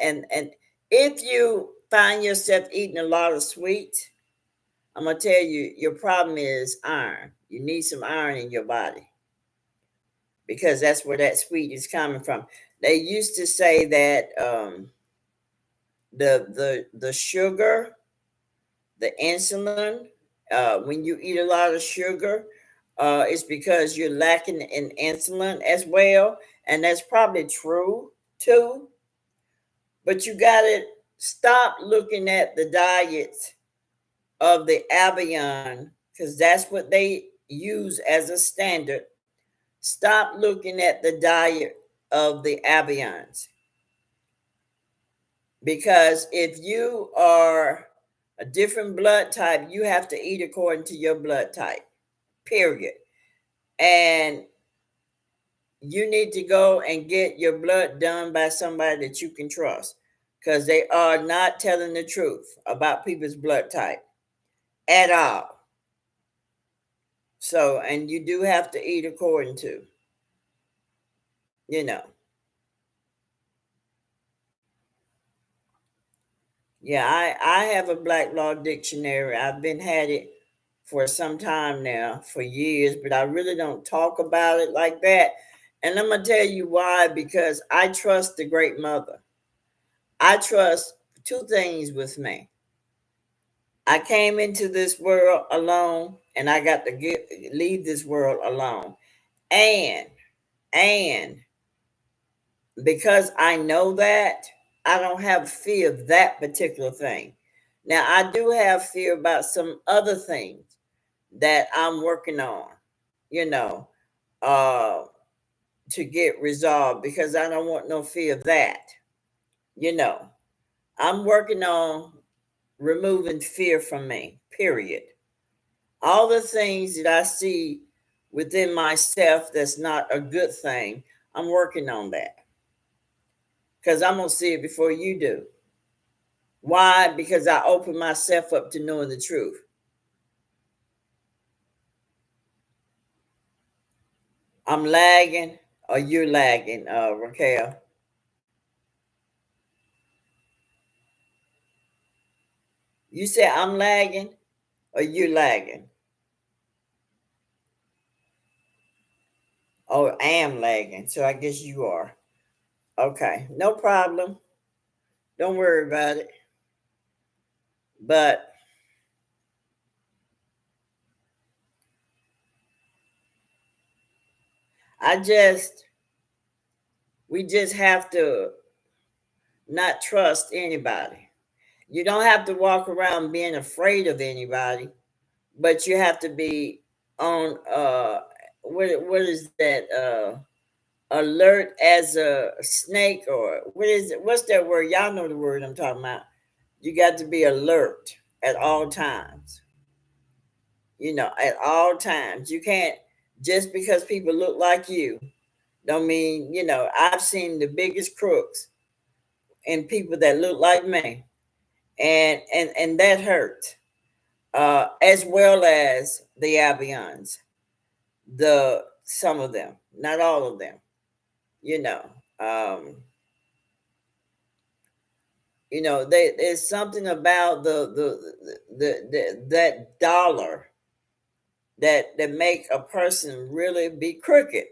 if you find yourself eating a lot of sweets, I'm gonna tell you your problem is iron. You need some iron in your body because that's where that sweet is coming from. They used to say that the sugar, the insulin, when you eat a lot of sugar, it's because you're lacking in insulin as well, and that's probably true too. But you got to stop looking at the diets of the Avian because that's what they use as a standard. Stop looking at the diet of the Avians because if you are a different blood type, you have to eat according to your blood type, period. And you need to go and get your blood done by somebody that you can trust because they are not telling the truth about people's blood type at all. So, and you do have to eat according to, you know. Yeah, I have a black law dictionary. I've been had it for some time now, for years, but I really don't talk about it like that. And I'm gonna tell you why, because I trust the great mother. I trust two things with me. I came into this world alone and I got to leave this world alone. And and because I know that, I don't have fear of that particular thing. Now, I do have fear about some other things that I'm working on, you know, uh, to get resolved because I don't want no fear of that. You know, I'm working on removing fear from me, period. All the things that I see within myself that's not a good thing, I'm working on that because I'm going to see it before you do. Why? Because I open myself up to knowing the truth. I'm lagging or you're lagging, Raquel. You said I'm lagging or you're lagging. Oh, I am lagging. So I guess you are. Okay. No problem. Don't worry about it. But I just, we just have to not trust anybody. You don't have to walk around being afraid of anybody, but you have to be on what is that alert as a snake, or what is it, what's that word, y'all know the word I'm talking about. You got to be alert at all times, at all times. You can't, just because people look like you don't mean, I've seen the biggest crooks in people that look like me, and that hurt, as well as the Abians, the some of them, not all of them, you know. Um, there's something about that dollar that make a person really be crooked.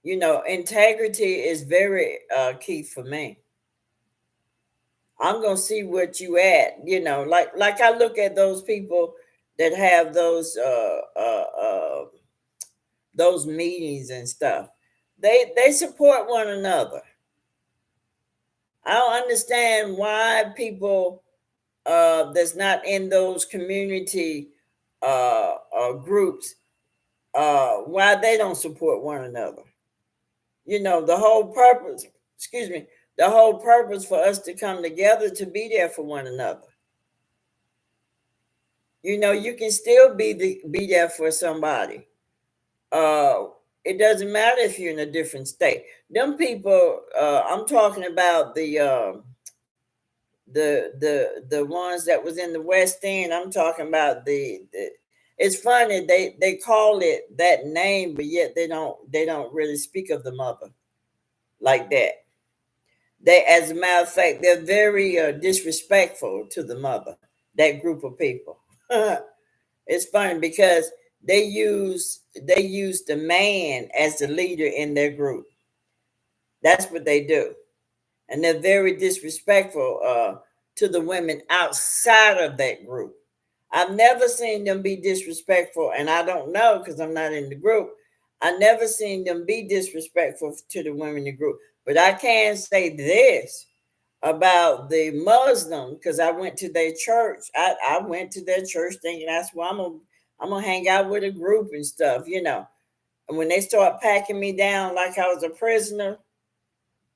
Integrity is very key for me. I'm gonna see what you at. Like I look at those people that have those meetings and stuff. They support one another. I don't understand why people that's not in those community groups, why they don't support one another. The whole purpose, excuse me, the whole purpose for us to come together to be there for one another. You can still be there for somebody. Uh, it doesn't matter if you're in a different state. Them people, I'm talking about the ones that was in the West End. I'm talking about the it's funny they call it that name, but yet they don't really speak of the mother like that. They, as a matter of fact, they're very disrespectful to the mother. That group of people. It's funny because they use the man as the leader in their group. That's what they do, and they're very disrespectful to the women outside of that group. I've never seen them be disrespectful, and I don't know because I'm not in the group. I never seen them be disrespectful to the women in the group. But I can say this about the Muslim, because I went to their church. I went to their church thinking that's where I'm gonna hang out with a group and stuff. And when they start packing me down like I was a prisoner,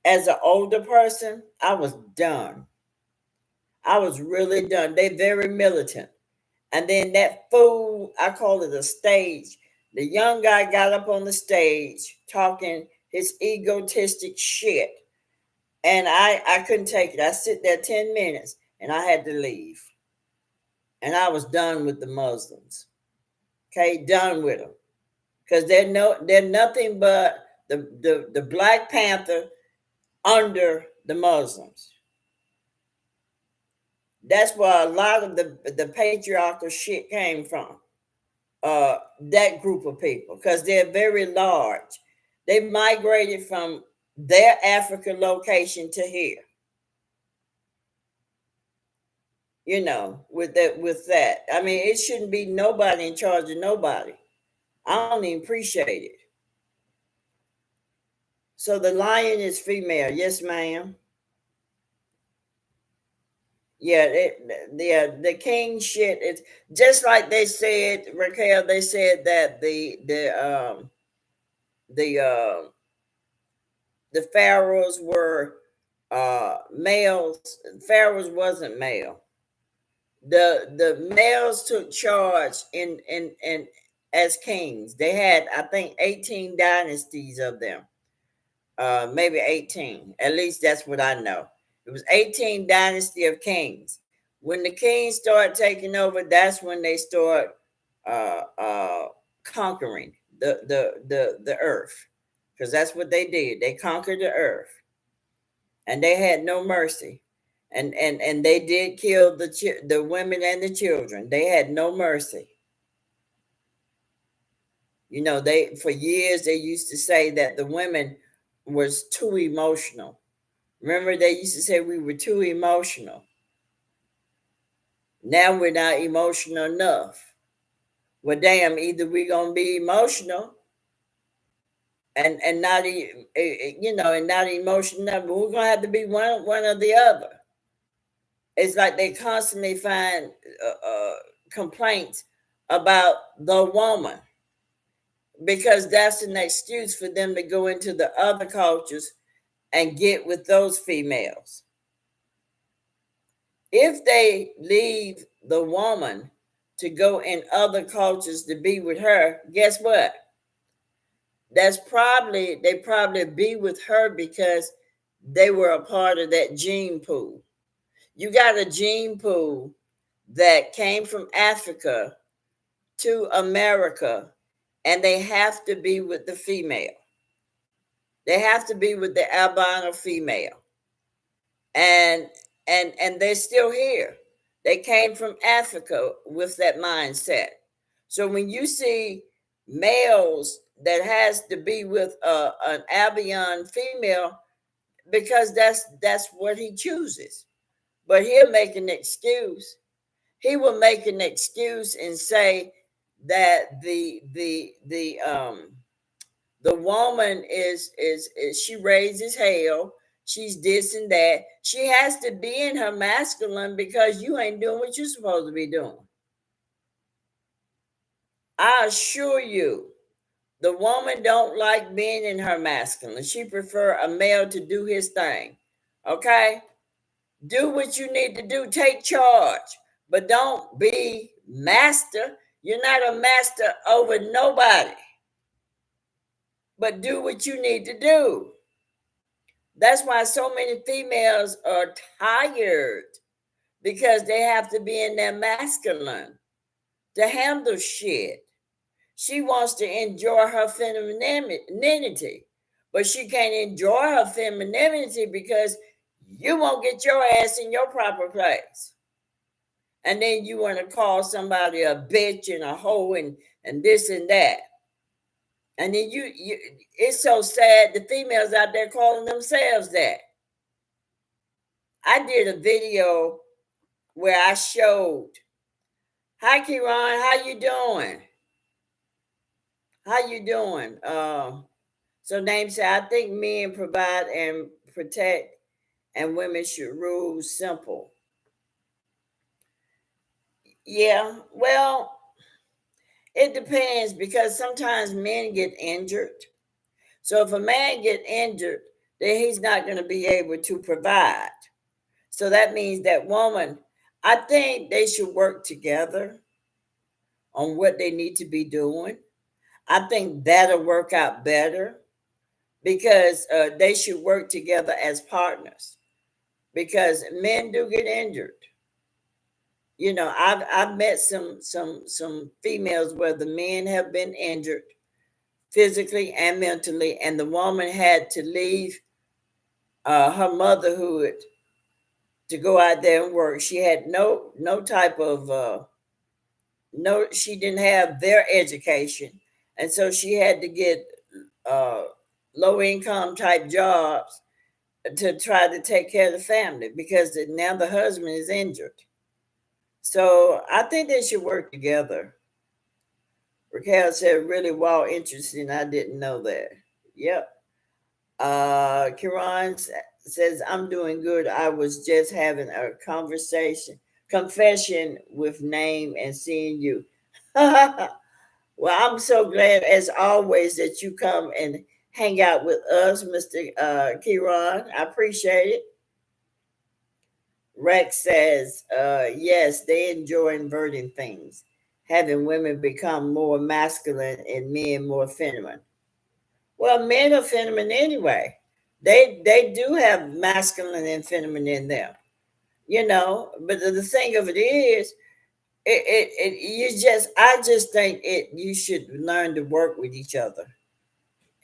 as an older person, I was done. I was really done. They very militant. And then that fool, I call it a stage. The young guy got up on the stage talking his egotistic shit. And I couldn't take it. I sit there 10 minutes and I had to leave. And I was done with the Muslims. Okay, done with them. Because they're nothing but the Black Panther under the Muslims. That's where a lot of the patriarchal shit came from. That group of people, because they're very large. They migrated from their African location to here. With that. I mean, it shouldn't be nobody in charge of nobody. I don't even appreciate it. So the lion is female. Yes, ma'am. Yeah, the king shit. It's just like they said, Raquel. They said that the the pharaohs were males. Pharaohs wasn't male. The males took charge in as kings. They had, I think, 18 dynasties of them. Maybe 18. At least that's what I know. It was 18 dynasty of kings. When the kings start taking over, that's when they start uh, uh, conquering the earth, because that's what they did. They conquered the earth, and they had no mercy, and they did kill the women and the children. They had no mercy. They, for years, they used to say that the women was too emotional. Remember, they used to say we were too emotional. Now we're not emotional enough. Well, damn, either we're gonna be emotional and not and not emotional enough, but we're gonna have to be one or the other. It's like they constantly find complaints about the woman, because that's an excuse for them to go into the other cultures and get with those females. If they leave the woman to go in other cultures to be with her, guess what? They probably be with her because they were a part of that gene pool. You got a gene pool that came from Africa to America, and they have to be with the female. They have to be with the albino female. And they're still here. They came from Africa with that mindset. So when you see males that has to be with an albion female, because that's what he chooses. But he'll make an excuse. He will make an excuse and say that the woman is she raises hell. She's this and that. She has to be in her masculine because you ain't doing what you're supposed to be doing. I assure you, the woman don't like being in her masculine. She prefer a male to do his thing. Okay? Do what you need to do. Take charge. But don't be master. You're not a master over nobody. But do what you need to do. That's why so many females are tired, because they have to be in their masculine to handle shit. She wants to enjoy her femininity, but she can't enjoy her femininity because you won't get your ass in your proper place. And then you want to call somebody a bitch and a hoe and this and that. And then you it's so sad the females out there calling themselves that. I did a video where I showed, hi Kiran, how you doing? How you doing? So name said, I think men provide and protect and women should rule. Simple. Yeah, well, it depends, because sometimes men get injured. So if a man get injured, then he's not going to be able to provide. So that means that woman, I think they should work together on what they need to be doing. I think that'll work out better, because they should work together as partners, because men do get injured. I've met some females where the men have been injured physically and mentally, and the woman had to leave her motherhood to go out there and work. She had no type of no, she didn't have their education, and so she had to get uh, low income type jobs to try to take care of the family because now the husband is injured. So I think they should work together. Raquel said, really wow, interesting. I didn't know that. Yep. Kiran says, I'm doing good. I was just having a confession with name and seeing you. Well, I'm so glad, as always, that you come and hang out with us, Mr. Kiran. I appreciate it. Rex says, yes, they enjoy inverting things, having women become more masculine and men more feminine. Well, men are feminine anyway. They do have masculine and feminine in them, But the thing of it is, you just I just think you should learn to work with each other.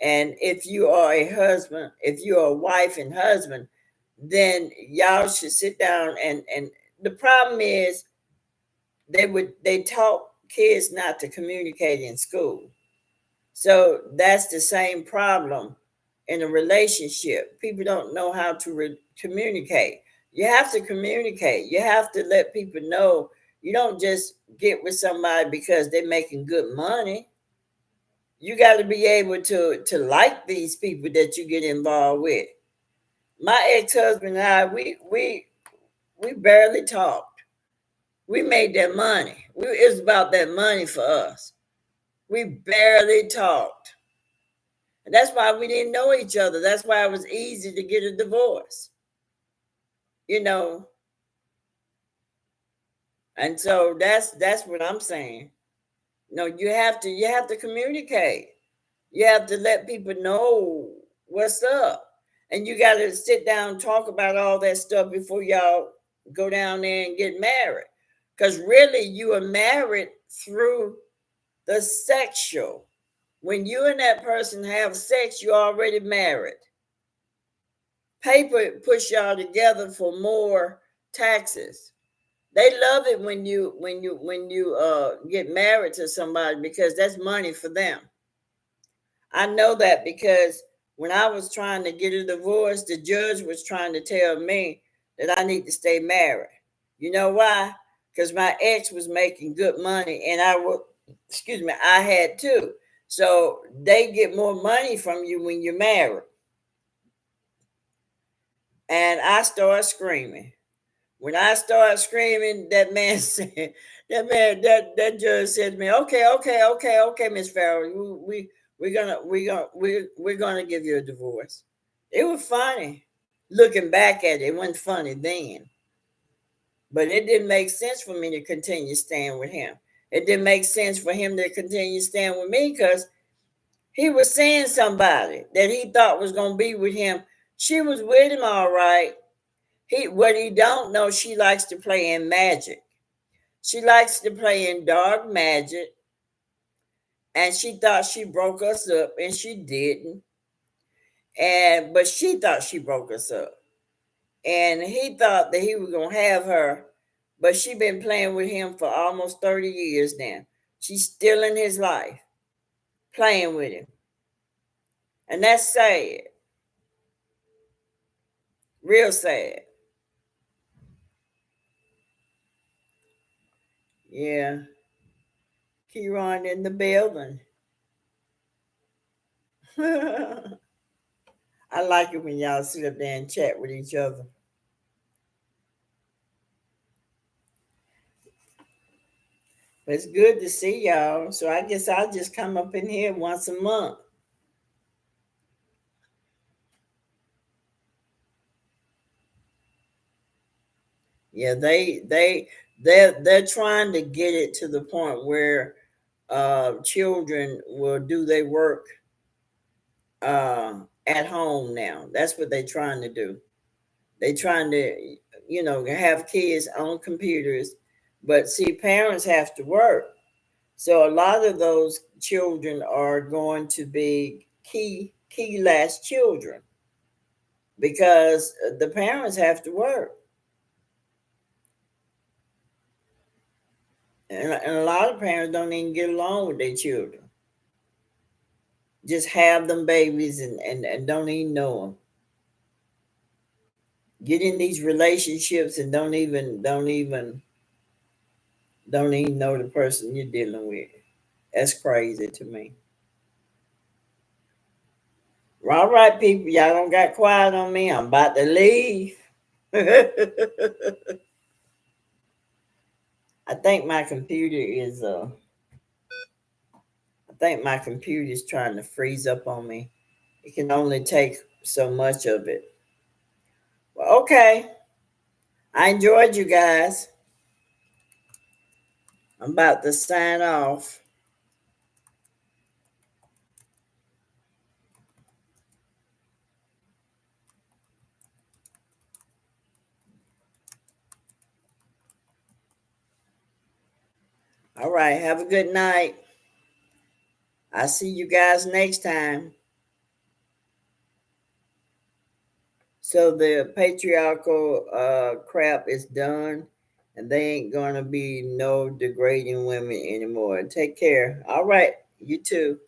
And if you are a husband, if you are a wife and husband, then y'all should sit down and the problem is they taught kids not to communicate in school. So that's the same problem in a relationship. People don't know how to communicate. You have to communicate. You have to let people know. You don't just get with somebody because they're making good money. You got to be able to like these people that you get involved with. My ex-husband and I, we barely talked. We made that money. It was about that money for us. We barely talked. And that's why we didn't know each other. That's why it was easy to get a divorce. You know. And so that's what I'm saying. No, you have to communicate. You have to let people know what's up. And you got to sit down and talk about all that stuff before y'all go down there and get married. Because really, you are married through the sexual. When you and that person have sex, you're already married. Paper push y'all together for more taxes. They love it when you get married to somebody because that's money for them. I know that because when I was trying to get a divorce, the judge was trying to tell me that I need to stay married. You know why? Because my ex was making good money and I had too. So they get more money from you when you're married. And I started screaming. When I started screaming, that man said, that judge said to me, okay, Miss Farrell, we're gonna give you a divorce. It was funny. Looking back at it, it wasn't funny then. But it didn't make sense for me to continue staying with him. It didn't make sense for him to continue staying with me because he was seeing somebody that he thought was gonna be with him. She was with him all right. What he don't know, she likes to play in magic. She likes to play in dark magic, and she thought she broke us up, and she didn't. But she thought she broke us up, and he thought that he was gonna have her, but she been playing with him for almost 30 years now. She's still in his life, playing with him, and that's sad, real sad. Yeah, Kieran in the building. I like it when y'all sit up there and chat with each other. It's good to see y'all. So I guess I'll just come up in here once a month. Yeah, they're trying to get it to the point where children will do their work at home now. That's what they're trying to do. They're trying to, have kids on computers, But see, parents have to work. So a lot of those children are going to be key last children because the parents have to work. And a lot of parents don't even get along with their children. Just have them babies and don't even know them. Get in these relationships and don't even know the person you're dealing with. That's crazy to me. Well, all right, people, y'all don't got quiet on me. I'm about to leave. I think my computer is I think my computer is trying to freeze up on me. It can only take so much of it. Well, okay. I enjoyed you guys. I'm about to sign off. All right. Have a good night. I'll see you guys next time. So the patriarchal crap is done, and they ain't gonna be no degrading women anymore. Take care. All right. You too.